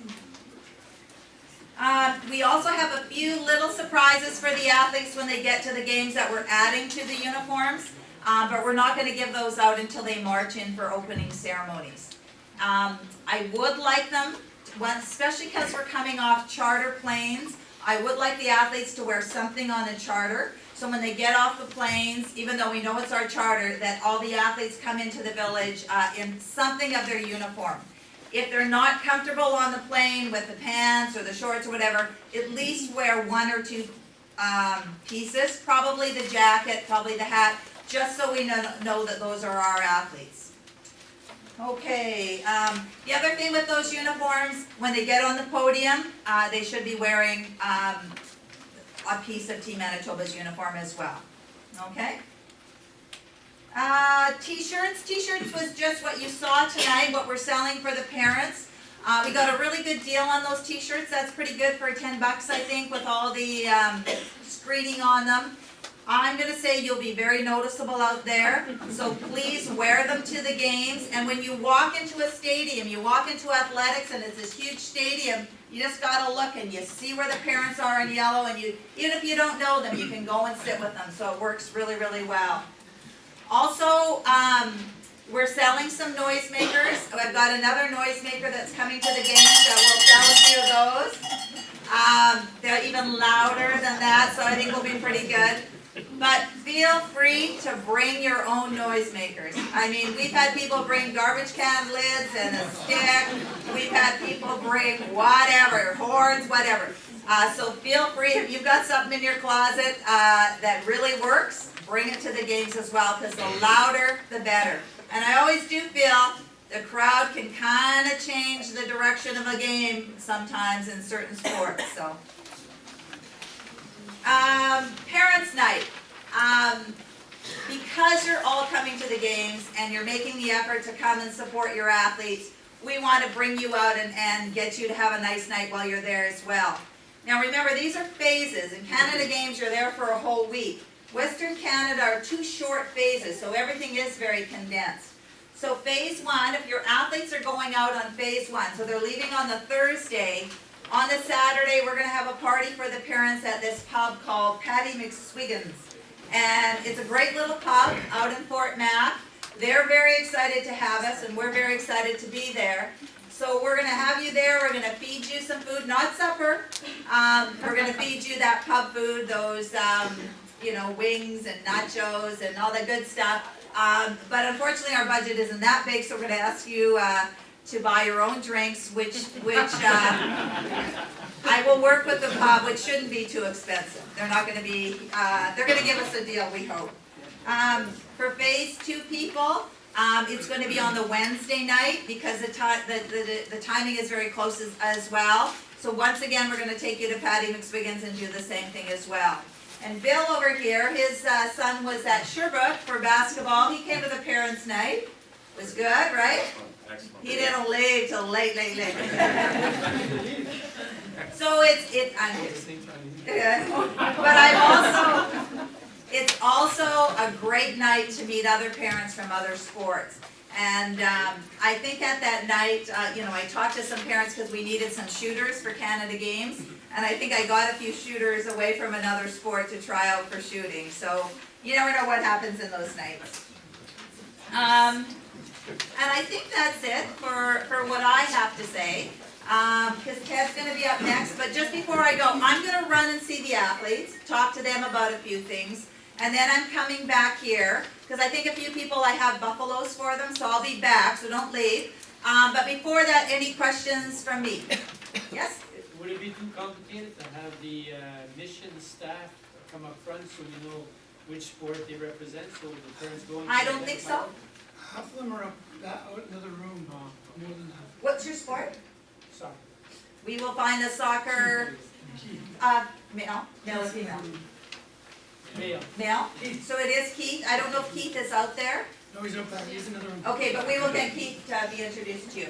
We also have a few little surprises for the athletes when they get to the games that we're adding to the uniforms, but we're not gonna give those out until they march in for opening ceremonies. I would like them, especially because we're coming off charter planes, I would like the athletes to wear something on the charter, so when they get off the planes, even though we know it's our charter, that all the athletes come into the village in something of their uniform. If they're not comfortable on the plane with the pants or the shorts or whatever, at least wear one or two pieces, probably the jacket, probably the hat, just so we know that those are our athletes. Okay, the other thing with those uniforms, when they get on the podium, they should be wearing a piece of Team Manitoba's uniform as well, okay? T-shirts was just what you saw tonight, what we're selling for the parents. We got a really good deal on those t-shirts, that's pretty good for $10 I think with all the screening on them. I'm gonna say you'll be very noticeable out there, so please wear them to the games. And when you walk into a stadium, you walk into athletics and it's this huge stadium, you just gotta look and you see where the parents are in yellow, and you, even if you don't know them, you can go and sit with them, so it works really, really well. Also, we're selling some noisemakers. I've got another noisemaker that's coming to the games that will sell a few of those. They're even louder than that, so I think we'll be pretty good. But feel free to bring your own noisemakers. I mean, we've had people bring garbage can lids and a stick. We've had people bring whatever, horns, whatever. So feel free, if you've got something in your closet that really works, bring it to the games as well, because the louder, the better. And I always do feel the crowd can kind of change the direction of a game sometimes in certain sports, so. Parents' night. Because you're all coming to the games and you're making the effort to come and support your athletes, we want to bring you out and get you to have a nice night while you're there as well. Now remember, these are phases. In Canada Games, you're there for a whole week. Western Canada are 2 short phases, so everything is very condensed. So phase 1, if your athletes are going out on phase 1, so they're leaving on the Thursday, on the Saturday we're going to have a party for the parents at this pub called Patty McSwiggan's. And it's a great little pub out in Fort Mac. They're very excited to have us, and we're very excited to be there. So we're going to have you there, we're going to feed you some food, not supper. We're going to feed you that pub food, those you know, wings and nachos and all that good stuff. But unfortunately our budget isn't that big, so we're going to ask you to buy your own drinks, which I will work with the pub, which shouldn't be too expensive. They're not going to be, they're going to give us a deal, we hope. For phase 2 people, it's going to be on the Wednesday night because the timing is very close as well. So once again, we're going to take you to Patty McSwiggan's and do the same thing as well. And Bill over here, his son was at Sherbrooke for basketball. He came to the parents' night. It was good, right? Excellent. He didn't leave till late. So I'm kidding. But it's also a great night to meet other parents from other sports. And I think at that night, you know, I talked to some parents because we needed some shooters for Canada Games. and I think I got a few shooters away from another sport to try out for shooting, so you never know what happens in those nights. And I think that's it for what I have to say, because Ted's gonna be up next, but just before I go, I'm gonna run and see the athletes, talk to them about a few things, and then I'm coming back here, because I think a few people, I have buffaloes for them, so I'll be back, so don't leave. But before that, any questions from me? Yes? Would it be too complicated to have the mission staff come up front so we know which sport they represent, so the parents go and... I don't think so. Half of them are up out in the other room, more than half. What's your sport? Sorry. We will find the soccer, male or female? Male. Male? So it is Keith, I don't know if Keith is out there. No, he's up there, he's in the other room. Okay, but we will get Keith to be introduced to you.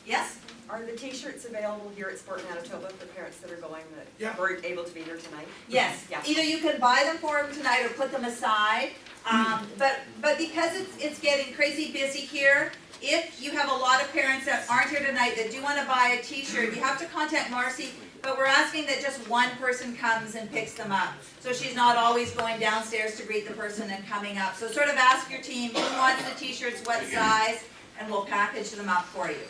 Yes? Are the t-shirts available here at Sport Manitoba for parents that are going that Yeah. weren't able to be here tonight? Yes. Yeah. Either you can buy them for them tonight or put them aside. But because it's getting crazy busy here, if you have a lot of parents that aren't here tonight that do want to buy a t-shirt, you have to contact Marcy, but we're asking that just one person comes and picks them up. So she's not always going downstairs to greet the person and coming up. So sort of ask your team who wants the t-shirts, what size, and we'll package them up for you.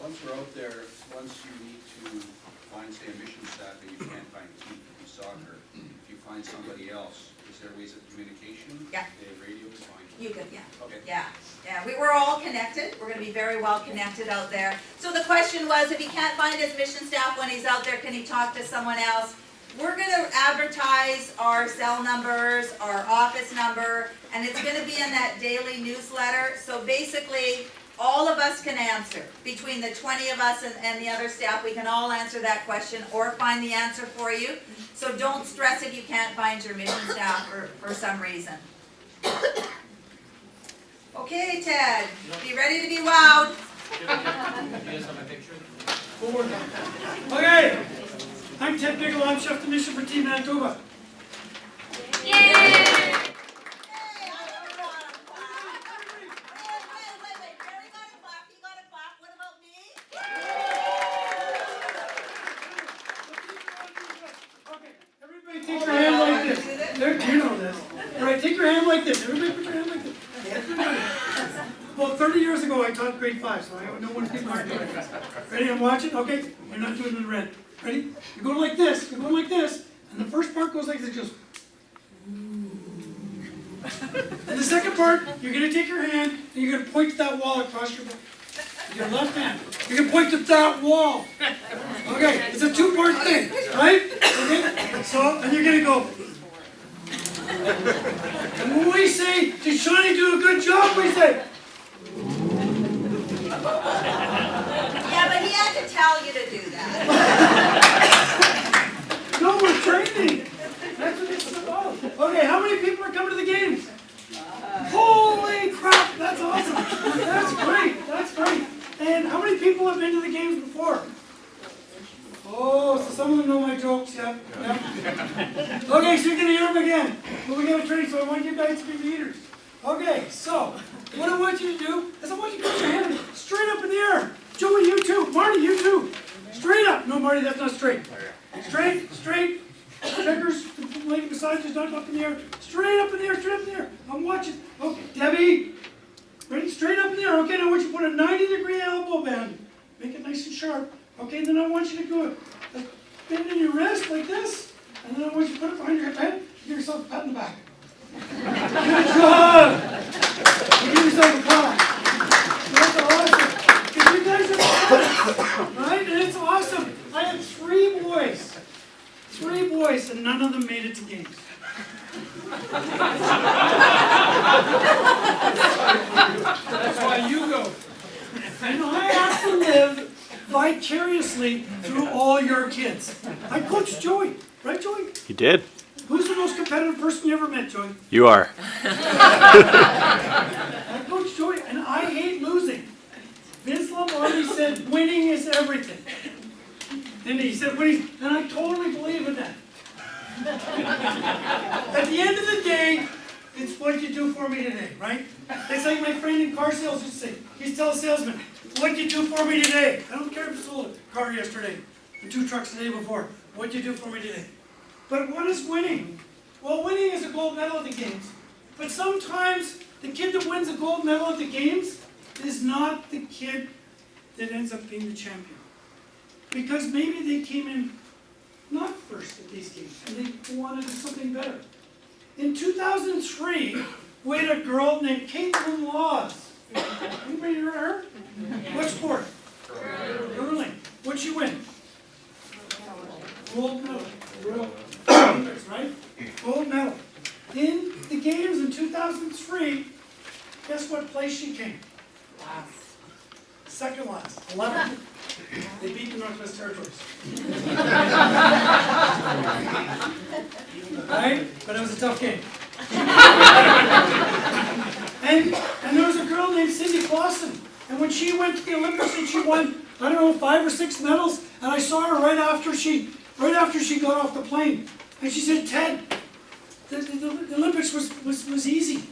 Once we're out there, once you need to find, say, a mission staff and you can't find Keith in soccer, if you find somebody else, is there ways of communication? Yeah. The radio is fine. You can, yeah. Okay. Yeah, we're all connected, we're gonna be very well connected out there. So the question was, if he can't find his mission staff when he's out there, can he talk to someone else? We're gonna advertise our cell numbers, our office number, and it's gonna be in that daily newsletter. So basically, all of us can answer. Between the 20 of us and the other staff, we can all answer that question or find the answer for you. So don't stress if you can't find your mission staff for some reason. Okay, Ted, be ready to be wowed. You guys have a picture? Okay, I'm Ted Bigelow, I'm chef de mission for Team Manitoba. Yay! Everybody take your hand like this. You know this. All right, take your hand like this. Everybody put your hand like this. Well, 30 years ago I taught grade 5, so I know when people aren't doing it. Ready, I'm watching? Okay, you're not doing it in red. Ready? You're going like this, you're going like this, and the first part goes like this, just... And the second part, you're going to take your hand, and you're going to point to that wall across your left hand. You're going to point to that wall. Okay, it's a 2-part thing, right? Okay, so, and you're going to go... And when we say, did Shawnee do a good job, we say... Yeah, but he had to tell you to do that. No, we're training. That's what this is about. Okay, how many people are coming to the games? Holy crap, that's awesome. That's great, that's great. And how many people have been to the games before? Oh, so some of them know my jokes, yeah. Okay, so you're going to hear them again. But we got to train, so I want you guys to be leaders. Okay, so what I want you to do is I want you to put your hand straight up in the air. Joey, you too. Marty, you too. Straight up. No, Marty, that's not straight. Straight, straight. Checkers, the lady beside you is not up in the air. Straight up in the air, straight up in the air. I'm watching. Okay, Debbie. Ready? Straight up in the air. Okay, now I want you to put a 90-degree elbow bend. Make it nice and sharp. Okay, then I want you to go bend in your wrist like this. And then I want you to put it behind your head. Give yourself a pat in the back. Good job! Give yourself a clap. That's awesome. Because you guys are awesome, right? And it's awesome. I had 3 boys. 3 boys, and none of them made it to games. That's why you go. And I have to live vicariously through all your kids. I coached Joey. Right, Joey? You did. Who's the most competitive person you ever met, Joey? You are. I coached Joey, and I hate losing. Vince Lombardi said winning is everything. And he said winning, and I totally believe in that. At the end of the day, it's what you do for me today, right? It's like my friend in car sales used to say. He used to tell a salesman, what'd you do for me today? I don't care if you sold a car yesterday. and 2 trucks the day before. What'd you do for me today? But what is winning? Well, winning is a gold medal at the games. But sometimes the kid that wins a gold medal at the games is not the kid that ends up being the champion. Because maybe they came in not first at these games, and they wanted something better. In 2003, we had a girl named Caitlin Laws. Anybody heard of her? What sport? Curling. What'd she win? Gold medal. Olympics, right? Gold medal. In the games in 2003, guess what place she came? Last. Second last. 11th. They beat the Northwest Territories. Right? But it was a tough game. And there was a girl named Cindy Clausen. And when she went to the Olympics and she won, I don't know, 5 or 6 medals, and I saw her right after she got off the plane. And she said, Ted, the Olympics was easy.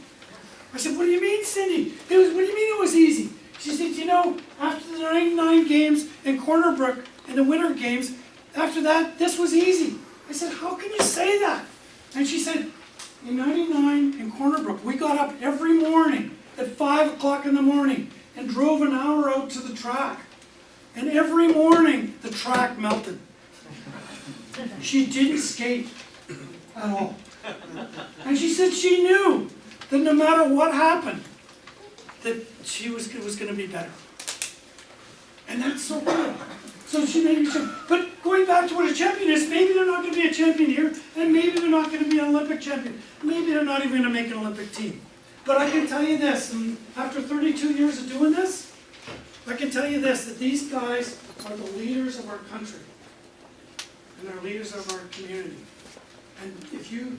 I said, what do you mean, Cindy? What do you mean it was easy? She said, you know, after the 99 games in Corner Brook and the Winter Games, after that, this was easy. I said, how can you say that? And she said, in 99 in Corner Brook, we got up every morning at 5 o'clock in the morning and drove an hour out to the track. And every morning, the track melted. She didn't skate at all. And she said she knew that no matter what happened, that it was going to be better. And that's so cool. So she made me, but going back to what a champion is, maybe they're not going to be a champion here, and maybe they're not going to be an Olympic champion. Maybe they're not even going to make an Olympic team. But I can tell you this, and after 32 years of doing this, I can tell you this, that these guys are the leaders of our country. And they're leaders of our community. And if you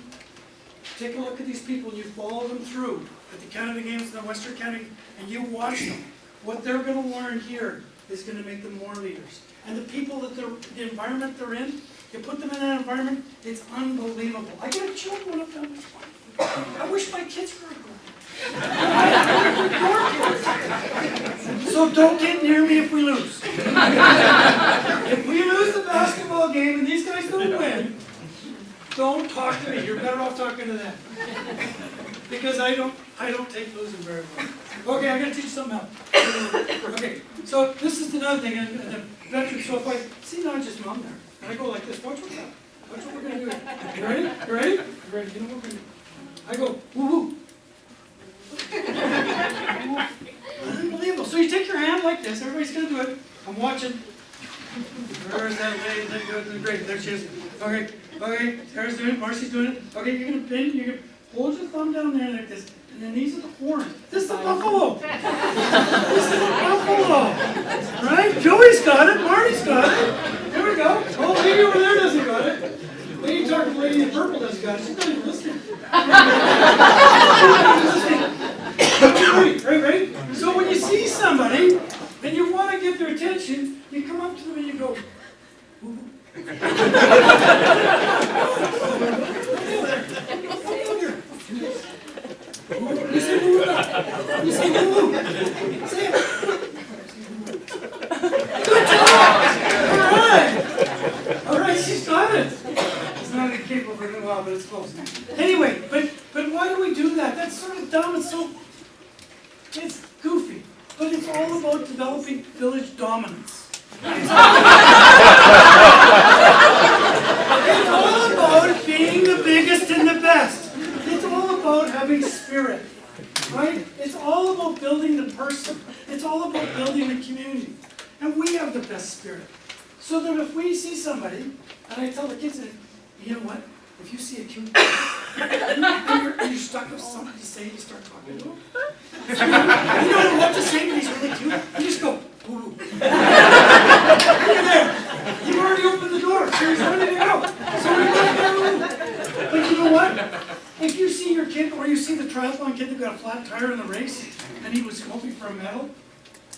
take a look at these people and you follow them through at the Canada Games and the Western Canada, and you watch them, what they're going to learn here is going to make them more leaders. And the people that the environment they're in, you put them in that environment, it's unbelievable. I get a chill going up down this way. I wish my kids were going. So don't get near me if we lose. If we lose the basketball game and these guys don't win, don't talk to me. You're better off talking to them. Because I don't take losing very well. Okay, I gotta teach you something else. Okay, so this is another thing, and the veteran, so if I see not just mom there, and I go like this, watch what's up. Watch what we're gonna do. You ready? You ready? You ready? You know what we're gonna do? I go, woo-hoo. Unbelievable. So you take your hand like this, everybody's gonna do it. I'm watching. Where's that lady? Good, great, there she is. Okay, Sarah's doing it, Marcy's doing it. Okay, you're gonna bend, you're gonna hold your thumb down there like this, and then these are the horns. This is the buffalo. This is the buffalo. Right? Joey's got it, Marty's got it. There we go. Oh, lady over there doesn't got it. Lady talking, lady in purple doesn't got it. She's not even listening. Ready? So when you see somebody and you want to get their attention, you come up to them and you go, woo. You say woo. You say woo. Say it. Good job. All right, she's got it. It's not capable for a little while, but it's close. Anyway, but why do we do that? That's sort of dumb. It's goofy, but it's all about developing village dominance. It's all about being the biggest and the best. It's all about having spirit, right? It's all about building the person. It's all about building the community. And we have the best spirit. So that if we see somebody, and I tell the kids, you know what? If you see a cute and you're stuck with something to say, you start talking to them. You don't know what to say, but he's really cute. You just go, ooh. And you're there. You've already opened the door, so he's ready to go. So we go, but you know what? If you see your kid, or you see the triathlon kid that got a flat tire in the race, and he was hoping for a medal,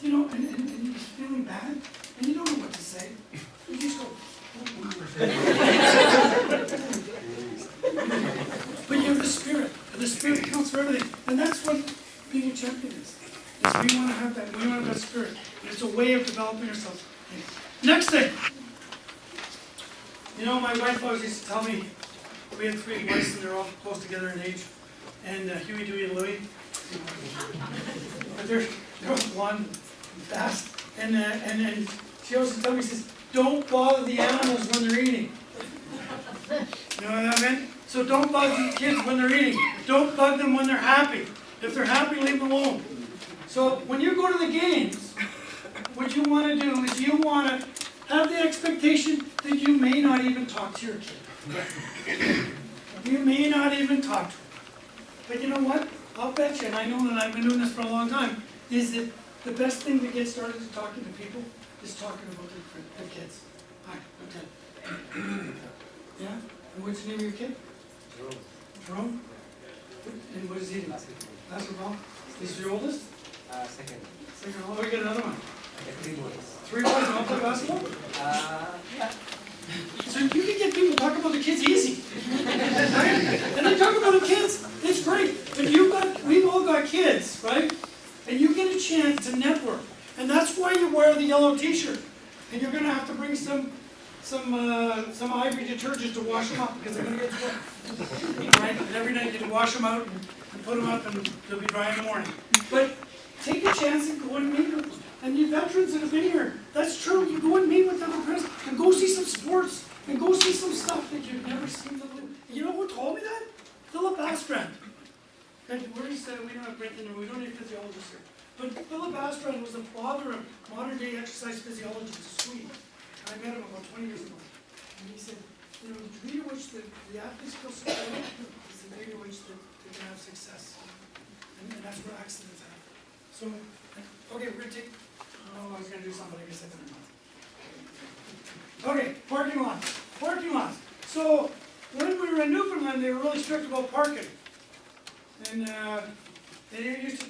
you know, and he's feeling bad, and you don't know what to say, you just go, but you have the spirit, and the spirit counts for everything, and that's what being a champion is. We want to have that. We want to have that spirit, and it's a way of developing ourselves. Next thing, You know, my wife always used to tell me, we had 3 boys and they're all close together in age, and Huey, Dewey, and Louie. But they're all blonde and fast, and she always told me, she says, don't bother the animals when they're eating. You know what I mean? So don't bug the kids when they're eating. Don't bug them when they're happy. If they're happy, leave them alone. So when you go to the games, what you want to do is you want to have the expectation that you may not even talk to your kid. You may not even talk to them. But you know what? I'll bet you, and I know that I've been doing this for a long time, is that the best thing to get started to talking to people is talking about their kids. Hi, I'm Ted. Yeah? And what's the name of your kid? Jerome. And what does he do? Basketball? Is your oldest? Second. Second. Oh, we got another one. I got 3 boys. 3 boys don't play basketball? Yeah. So you can get people to talk about the kids easy. Right? And they talk about the kids, it's great. But we've all got kids, right? And you get a chance to network. And that's why you wear the yellow t-shirt. And you're gonna have to bring some ivory detergent to wash them up because they're gonna get sweat. Right? And every night you can wash them out and put them up and they'll be dry in the morning. But take a chance and go and meet with them. And you veterans that have been here, that's true. You go and meet with other friends and go see some sports and go see some stuff that you've never seen. You know who told me that? Philip Astrand. And where he said, we don't have Brenton and we don't have physiologists here. But Philip Astrand was the father of modern day exercise physiology in Sweden. And I met him about 20 years ago. And he said, you know, the degree to which the athletes feel secure is the degree to which they can have success. And that's where accidents happen. So, okay, we're going to take. Oh, I was going to do something, I guess I better not. Okay, parking lots. Parking lots. So, when we were in Newfoundland, they were really strict about parking. And they used to,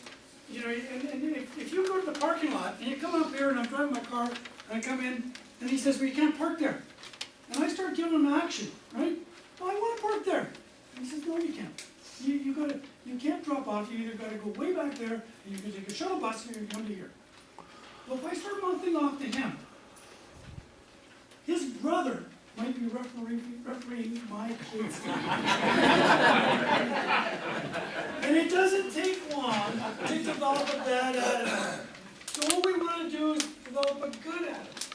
you know, and if you go to the parking lot, and you come up here, and I'm driving my car, and I come in, and he says, well, you can't park there. And I start giving him action, right? Well, I want to park there. And he says, no, you can't. You can't drop off, you either got to go way back there, and you can take a shuttle bus, and you're going to here. Well, if I start mouthing off to him, his brother might be refereeing my kids. And it doesn't take long to develop a bad attitude. So what we want to do is develop a good attitude.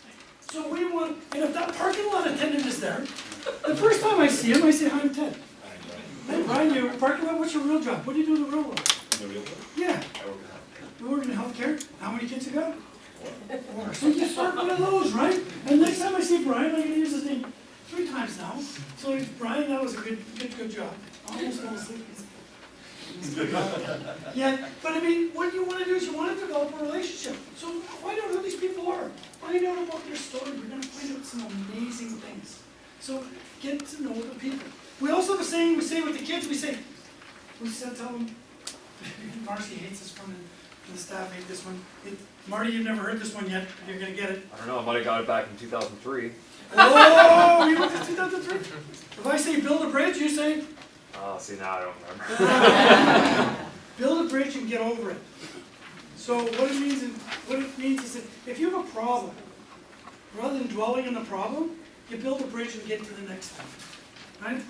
So we want, and if that parking lot attendant is there, the first time I see him, I say, hi, I'm Ted. Hey, Brian, you're parking lot, what's your real job? What do you do in the real world? In the real world? Yeah. You work in healthcare? How many kids you got? 4. So you start one of those, right? And next time I see Brian, I'm going to use his name 3 times now. So Brian, that was a good job. Almost fell asleep. Yeah, but I mean, what you want to do is you want to develop a relationship. So find out who these people are. Find out about their story. We're going to find out some amazing things. So get to know the people. We also have a saying we say with the kids, we said, tell them, Marcy hates this one, and the staff hate this one. Marty, you've never heard this one yet, but you're going to get it. I don't know, I might have got it back in 2003. Oh, you went to 2003? If I say build a bridge, you say? Oh, see, now I don't remember. Build a bridge and get over it. So what it means is that if you have a problem, rather than dwelling on the problem, you build a bridge and get to the next one. Right?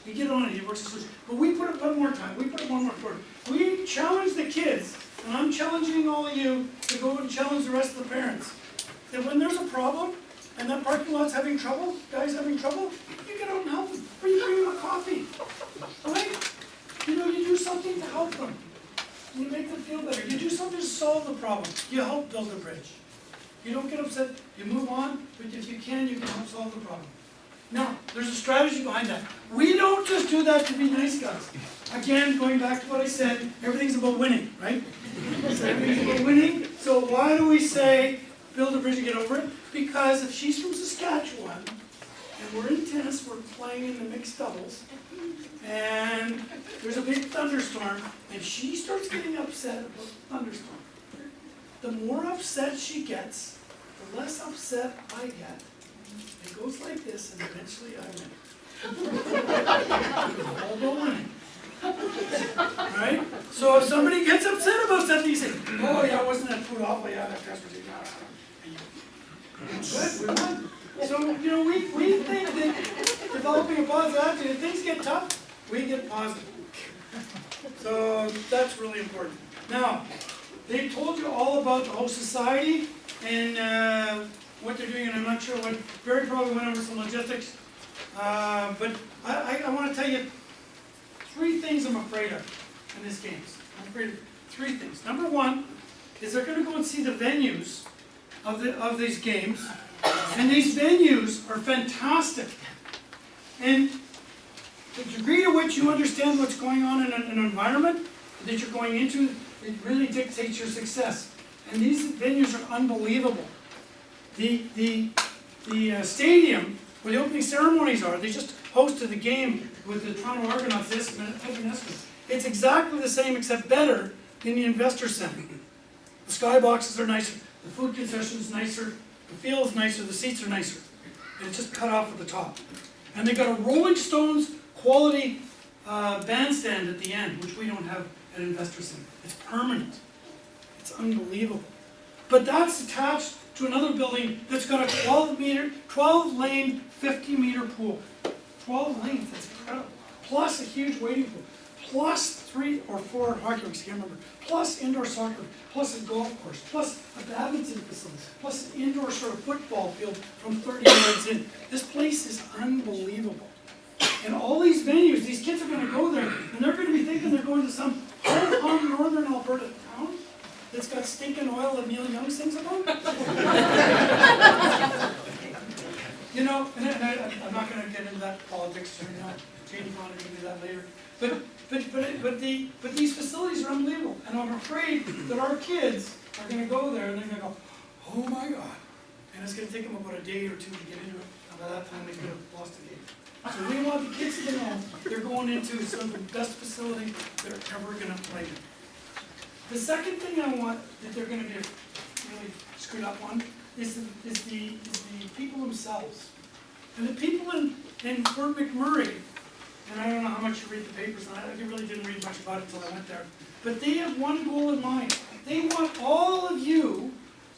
You get on it, you work the solution. But we put it one more time, we put it one more quarter. We challenge the kids, and I'm challenging all of you to go and challenge the rest of the parents. That when there's a problem, and that parking lot's having trouble, guys having trouble, you get out and help them. Or you bring them a coffee. Right? You know, you do something to help them. You make them feel better. You do something to solve the problem. You help build a bridge. You don't get upset, you move on, but if you can help solve the problem. Now, there's a strategy behind that. We don't just do that to be nice guys. Again, going back to what I said, everything's about winning, right? So everything's about winning. So why do we say build a bridge and get over it? Because if she's from Saskatchewan, and we're in tennis, we're playing in the mixed doubles, and there's a big thunderstorm, and she starts getting upset about the thunderstorm. The more upset she gets, the less upset I get. It goes like this, and eventually I win. All about winning. Right? So if somebody gets upset about something, you say, oh yeah, wasn't that food awful? Yeah, that transportation. Good, we won. So, you know, we think that developing a positive attitude, if things get tough, we get positive. So that's really important. Now, they've told you all about the host society and what they're doing, and I'm not sure what, Barry probably went over some logistics. But I want to tell you 3 things I'm afraid of in this games. I'm afraid of 3 things. Number 1 is they're going to go and see the venues of these games, and these venues are fantastic. And the degree to which you understand what's going on in an environment that you're going into, it really dictates your success. And these venues are unbelievable. The stadium where the opening ceremonies are, they just hosted the game with the Toronto Argonauts this minute. It's exactly the same except better than the Investor Center. The skyboxes are nicer, the food concession is nicer, the field is nicer, the seats are nicer. And it's just cut off at the top. And they've got a Rolling Stones quality bandstand at the end, which we don't have at Investor Center. It's permanent. It's unbelievable. But that's attached to another building that's got a 12 lane, 50-meter pool. 12 lanes, that's incredible. Plus a huge waiting pool. Plus 3 or 4 hockey rinks, I can't remember. Plus indoor soccer, plus a golf course, plus a badminton facility, plus an indoor sort of football field from 30 yards in. This place is unbelievable. And all these venues, these kids are going to go there, and they're going to be thinking they're going to some ho-hum northern Alberta town that's got stinking oil that Neil Young sings about. You know, and I'm not going to get into that politics right now. Janie Fonda can do that later. But these facilities are unbelievable, and I'm afraid that our kids are going to go there and they're going to go, oh my God, and it's going to take them about a day or 2 to get into it, and by that time they could have lost the game. So we want the kids to know they're going into some of the best facility they're ever going to play in. The second thing I want that they're going to be really screwed up on is the people themselves. And the people in Fort McMurray, and I don't know how much you read the papers, and I really didn't read much about it until I went there, but they have one goal in mind. They want all of you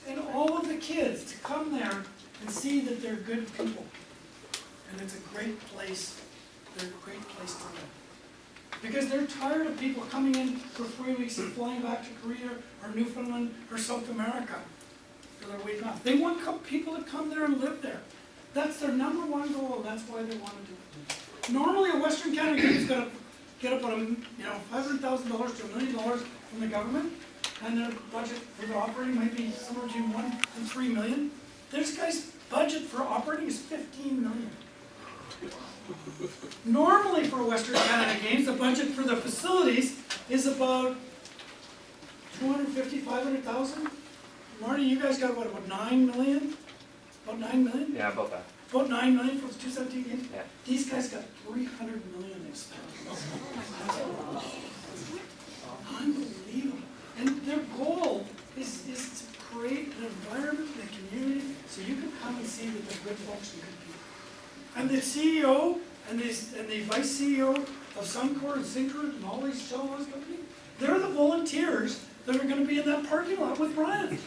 and all of the kids to come there and see that they're good people. And it's a great place. They're a great place to live. Because they're tired of people coming in for 3 weeks and flying back to Korea or Newfoundland or South America for their week off. They want people to come there and live there. That's their number 1 goal, and that's why they want to do it. Normally, a Western Canada game's got to get about $500,000 to $1 million from the government, and their budget for the operating might be somewhere between $1 and $3 million. This guy's budget for operating is $15 million. Normally for Western Canada games, the budget for the facilities is about $250,000, $500,000. Marty, you guys got what, about $9 million? About $9 million? Yeah, about that. About $9 million for the 217 games? Yeah. These guys got $300 million they've spent. Unbelievable. And their goal is to create an environment and a community so you can come and see that they're good folks and good people. And the CEO and the vice CEO of Suncor and Syncor and all these Shell Oil companies, they're the volunteers that are going to be in that parking lot with Brian.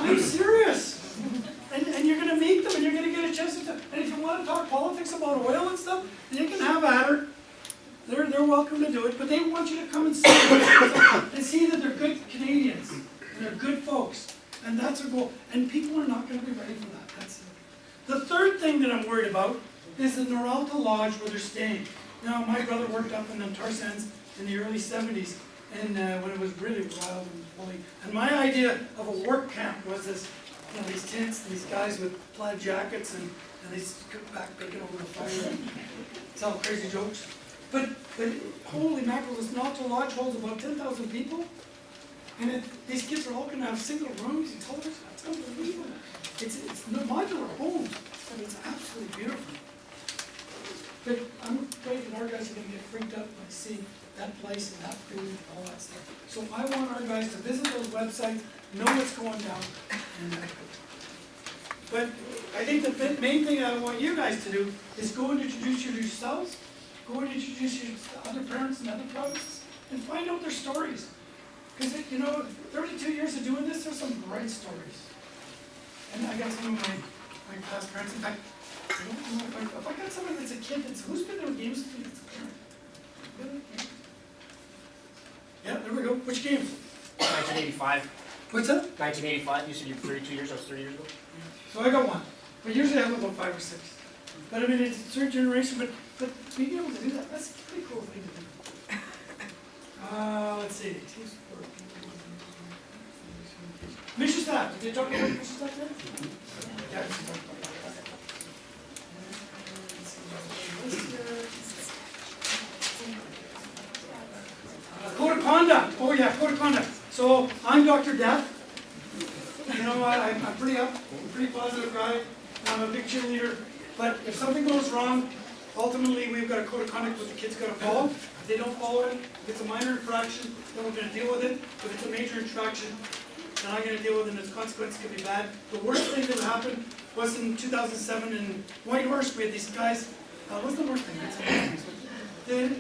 I'm serious. And you're going to meet them and you're going to get a chance to, and if you want to talk politics about oil and stuff, you can have at her. They're welcome to do it, but they want you to come and see them and see that they're good Canadians and they're good folks. And that's their goal. And people are not going to be ready for that. That's it. The third thing that I'm worried about is the Noralta Lodge where they're staying. Now, my brother worked up in the tar sands in the early 70s, and when it was really wild and woolly. And my idea of a work camp was this, these tents, these guys with plaid jackets, and they cook back bacon over the fire and tell crazy jokes. But holy mackerel, this Noralta Lodge holds about 10,000 people, and these kids are all going to have single rooms and television. It's unbelievable. It's modular homes, but it's absolutely beautiful. But I'm afraid that our guys are going to get freaked out when they see that place and that food and all that stuff. So I want our guys to visit those websites, know what's going down. But I think the main thing I want you guys to do is go and introduce yourselves, go and introduce you to other parents in other provinces, and find out their stories. Because, 32 years of doing this, there's some great stories. And I got some of my past parents, in fact, I don't know if I got somebody that's a kid that's, who's been there games? That's a parent. Yeah, there we go. Which games? 1985. What's that? 1985. You said you're 32 years. I was 30 years ago. So I got one. But usually I have about 5 or 6. But I mean, it's a third generation, but being able to do that, that's a pretty cool thing to do. Let's see. Mission staff. Did they talk about mission staff then? Yeah. Code of conduct. Oh yeah, code of conduct. So I'm Dr. Death. You know, I'm pretty positive guy. I'm a big cheerleader. But if something goes wrong, ultimately we've got a code of conduct that the kids got to follow. If they don't follow it, if it's a minor infraction, then we're going to deal with it. If it's a major infraction, then I'm going to deal with it, and its consequences can be bad. The worst thing that happened was in 2007 in Whitehorse. We had these guys. What's the worst thing?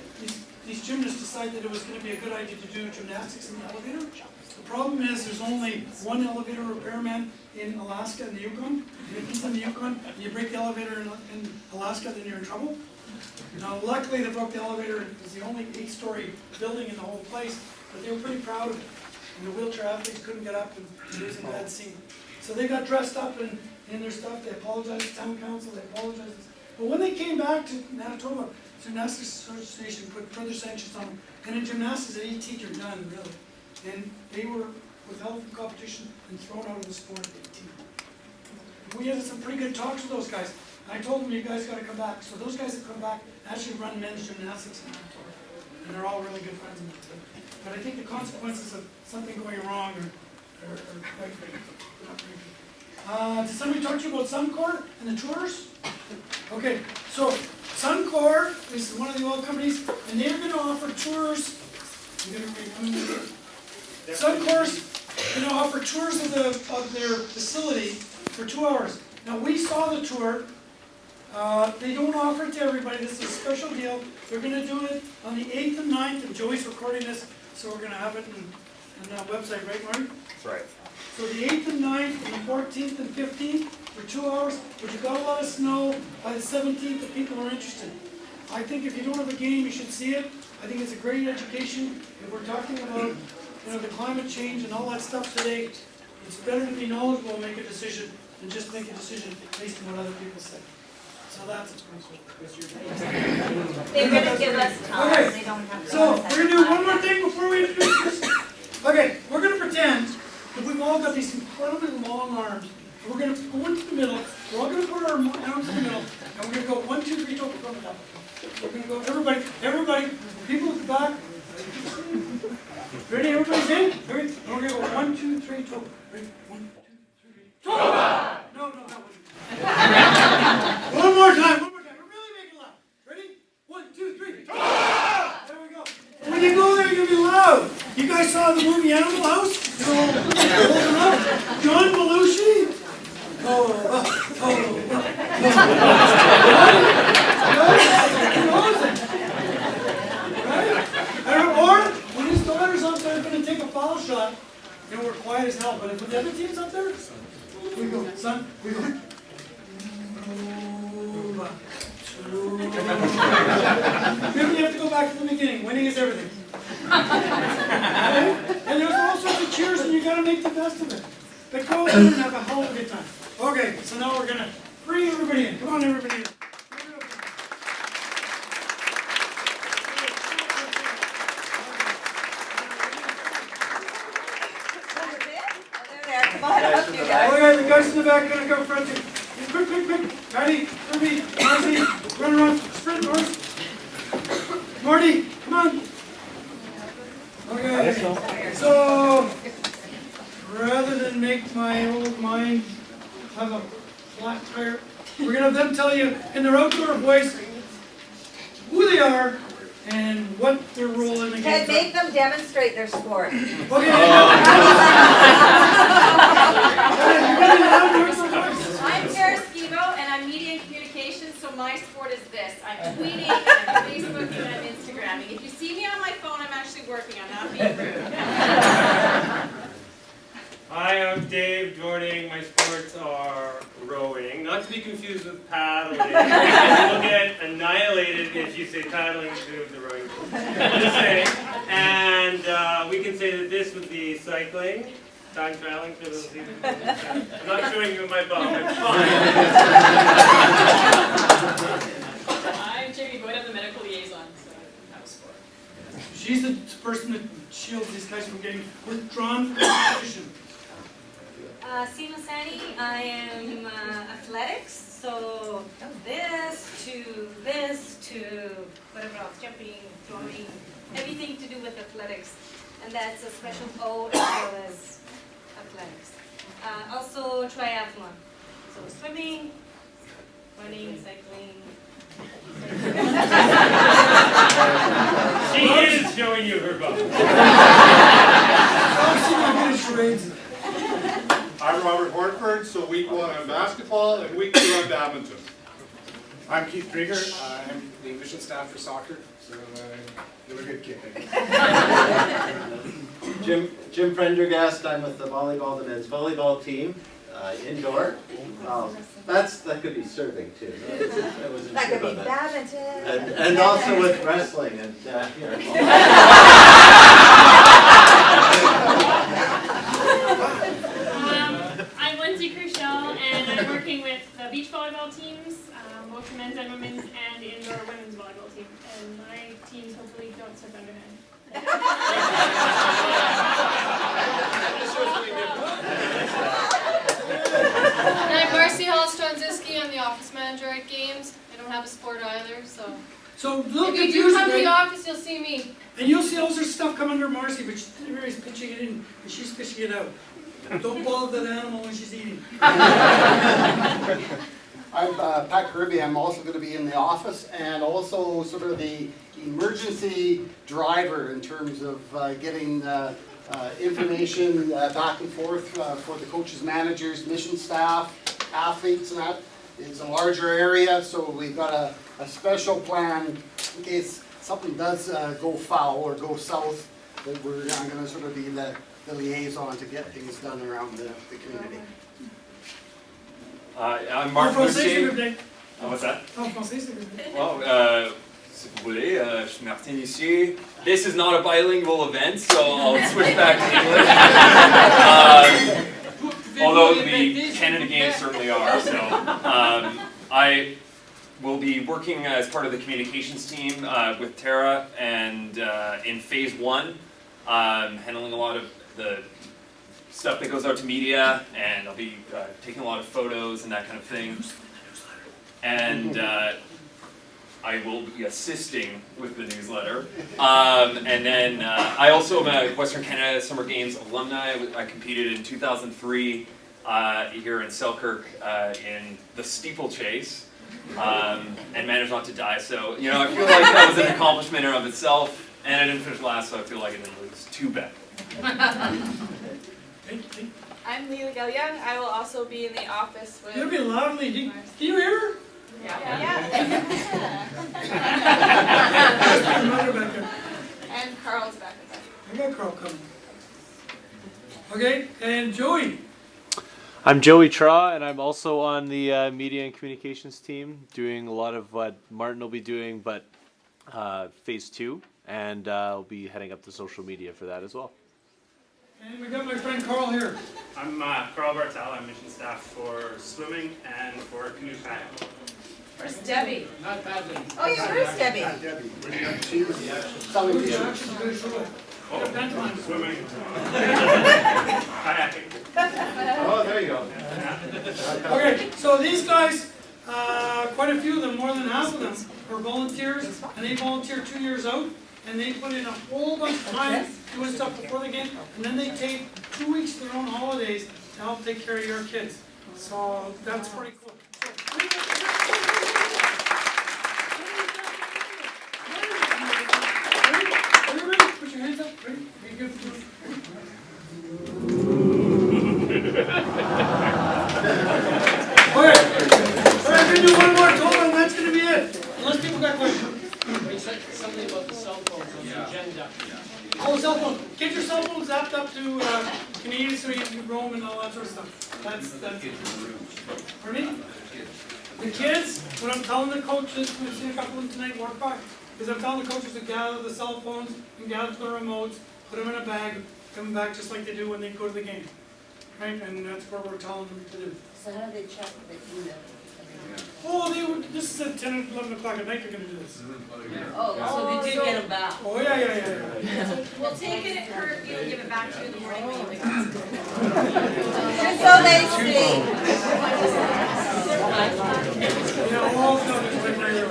These gymnasts decided that it was going to be a good idea to do gymnastics in the elevator. The problem is there's only one elevator repairman in Alaska in the Yukon. And if he's in the Yukon and you break the elevator in Alaska, then you're in trouble. Now, luckily they broke the elevator. It was the only 8-story building in the whole place, but they were pretty proud of it. And the wheelchair athletes couldn't get up, and it was a bad scene. So they got dressed up in their stuff. They apologized to town council. They apologized. But when they came back to Manitoba, Gymnastics Association put further sanctions on them. And in gymnastics at 18, you're done, really. And they were withheld from competition and thrown out of the sport at 18. And we had some pretty good talks with those guys. And I told them, you guys got to come back. So those guys have come back, actually run men's gymnastics in Manitoba. And they're all really good friends of mine. But I think the consequences of something going wrong are quite big. Not very good. Did somebody talk to you about Suncor and the tours? Okay, so Suncor is one of the oil companies, and they're going to offer tours. Suncor's going to offer tours of their facility for 2 hours. Now we saw the tour. They don't offer it to everybody. This is a special deal. They're going to do it on the 8th and 9th, and Joey's recording this, so we're going to have it on that website, right, Marty? That's right. So the 8th and 9th, and the 14th and 15th for 2 hours, but you've got to let us know by the 17th if people are interested. I think if you don't have a game, you should see it. I think it's a great education. If we're talking about the climate change and all that stuff today, it's better to be knowledgeable and make a decision than just make a decision based on what other people say. So that's it. They're gonna give us time, Okay. they don't have to. So we're gonna do one more thing before we introduce this. Okay, we're gonna pretend that we've all got these incredibly long arms. And we're gonna go into the middle. We're all gonna put our arms in the middle, and we're gonna go 1, 2, 3, 4, 5. We're gonna go everybody, people at the back. Ready? Everybody's in? Ready? And we're gonna go 1, 2, 3, 4. Ready? 1, 2, 3, 4. No, that wasn't. One more time. We're really making loud. Ready? 1, 2, 3. There we go. When you go there, you're gonna be loud. You guys saw the movie Animal House? John Belushi? Or when his daughter's up there going to take a foul shot, we're quiet as hell. But if the other team's up there, we go, son, we go. Maybe you have to go back to the beginning. Winning is everything. And there's all sorts of cheers, and you got to make the best of it. But go in and have a hell of a good time. Okay, so now we're going to bring everybody in. Come on, everybody in. Okay, the guys in the back are going to go front too. Quick. Ready? Kirby, Marcy, run, sprint, North. Marty, come on. Okay, so rather than make my old mind have a flat tire, we're going to have them tell you in their outdoor voice who they are and what their role in the game is. Make them demonstrate their sport. Okay. I'm Sarah Skibo, and I'm media and communications, so my sport is this. I'm tweeting, I'm Facebooking, and I'm Instagramming. If you see me on my phone, I'm actually working. I'm not being rude. Hi, I'm Dave Jordan. My sports are be confused with paddling. You'll get annihilated if you say paddling instead of the rowing. Just saying. And we can say that this would be cycling. Time traveling for those people. I'm not showing you my bum, it's fine. I'm Jamie Boyd, I'm the medical liaison, so I have a sport. She's the person that shields these guys from getting withdrawn from the competition. Sima Sani, I am athletics, so this to whatever else, jumping, throwing, everything to do with athletics. And that's a special O as well as athletics. Also triathlon, so swimming, running, cycling. She is showing you her bum. I'm Robert Hortford, so week 1 on basketball and week 2 on badminton. I'm Keith Krieger. I'm the admission staff for soccer, so give a good kick. Jim Prendergast. I'm with the volleyball, the men's volleyball team, indoor. That could be serving too. That could be badminton. And also with wrestling and I'm Lindsay Crushell, and I'm working with the beach volleyball teams, both the men's and women's, and the indoor women's volleyball team. And my teams hopefully don't serve underhand. And I'm Marcy Hall-Stronziski. I'm the office manager at Games. I don't have a sport either, so. So look, if you do come to the office, you'll see me. And you'll see all sorts of stuff come under Marcy, but everybody's pitching it in, and she's fishing it out. Don't bother that animal when she's eating. I'm Pat Kirby. I'm also going to be in the office and also sort of the emergency driver in terms of getting information back and forth for the coaches, managers, mission staff, athletes, and that. It's a larger area, so we've got a special plan in case something does go foul or go south, that I'm going to sort of be the liaison to get things done around the community. I'm Marc Mercier. What's that? Well, si vous voulez, je suis Martin ici. This is not a bilingual event, so I'll switch back to English. Although the Canada Games certainly are. So I will be working as part of the communications team with Tara, and in phase 1, handling a lot of the stuff that goes out to media, and I'll be taking a lot of photos and that kind of thing. And I will be assisting with the newsletter. And then I also am a Western Canada Summer Games alumni. I competed in 2003 here in Selkirk in the steeplechase, and managed not to die. So, you know, I feel like that was an accomplishment in and of itself, and I didn't finish last, so I feel like I didn't lose too bad. I'm Leila Galyoung. I will also be in the office with. You'll be lovely. Can you hear her? Yeah. And Carl's back in there. I got Carl coming. Okay, and Joey. I'm Joey Tra, and I'm also on the media and communications team, doing a lot of what Martin will be doing, but phase 2, and I'll be heading up the social media for that as well. And we got my friend Carl here. I'm Carl Bartel. I'm mission staff for swimming and for canoe kayak. Where's Debbie? Not badly. Oh yeah, where's Debbie? Debbie. She was selling t-shirts. Swimming. Kayaking. Oh, there you go. Okay, so these guys, quite a few of them, more than half of them, are volunteers, and they volunteer 2 years out, and they put in a whole bunch of time doing stuff before the game, and then they take 2 weeks of their own holidays to help take care of your kids. So that's pretty cool. Everybody, put your hands up. Ready? Be good. Okay. All right, we're gonna do one more total, and that's gonna be it. Unless people got questions. Something about the cell phones on the agenda. Oh, cell phone. Get your cell phone zapped up to Canadian so you can roam and all that sort of stuff. That's, for me, the kids, when I'm telling the coaches, we've seen a couple of them tonight walk by, is I'm telling the coaches to gather the cell phones and gather the remotes, put them in a bag, come back just like they do when they go to the game. Right, and that's what we're telling them to do. So how do they check the email? Oh, they were, this is at 10 or 11 o'clock at night they're gonna do this. Oh, so they did get them back? Oh, yeah. We'll take it at curfew and give it back to you in the morning when you wake up. So they see. Yeah, all done, it's like right here.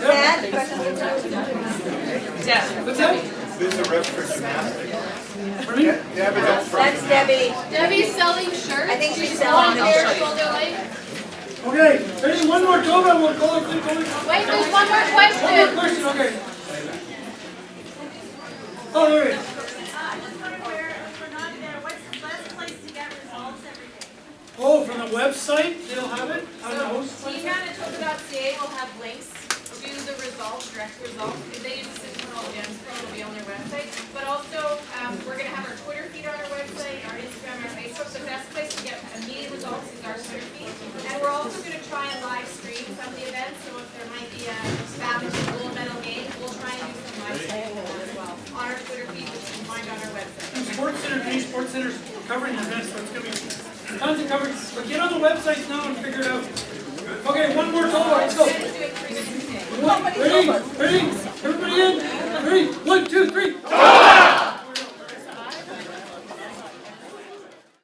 Dad, questions? Deb. What's that? Who's the rep for gymnastics? Pardon me? That's Debbie. Debbie's selling shirts. I think she's selling them. Okay, ready, one more Toba, and we'll call it. Wait, there's one more question. One more question, okay. Oh, there it is. Oh, from the website, they'll have it on the host So website? teammanitoba.ca will have links to the results, direct results. If they use the system called Gemstone, it'll be on their website. But also, we're gonna have our Twitter feed on our website, our Instagram, our Facebook. The best place to get immediate results is our Twitter feed. And we're also gonna try and live stream some of the events. So if there might be a badminton gold medal game, we'll try and do some live streaming as well on our Twitter feed, which you can find on our website. And Sports Center, any Sports Center's covering the events, so it's gonna be tons of coverage. But get on the websites now and figure it out. Okay, one more Toba, let's go. Ready? Everybody in? Ready? 1, 2, 3.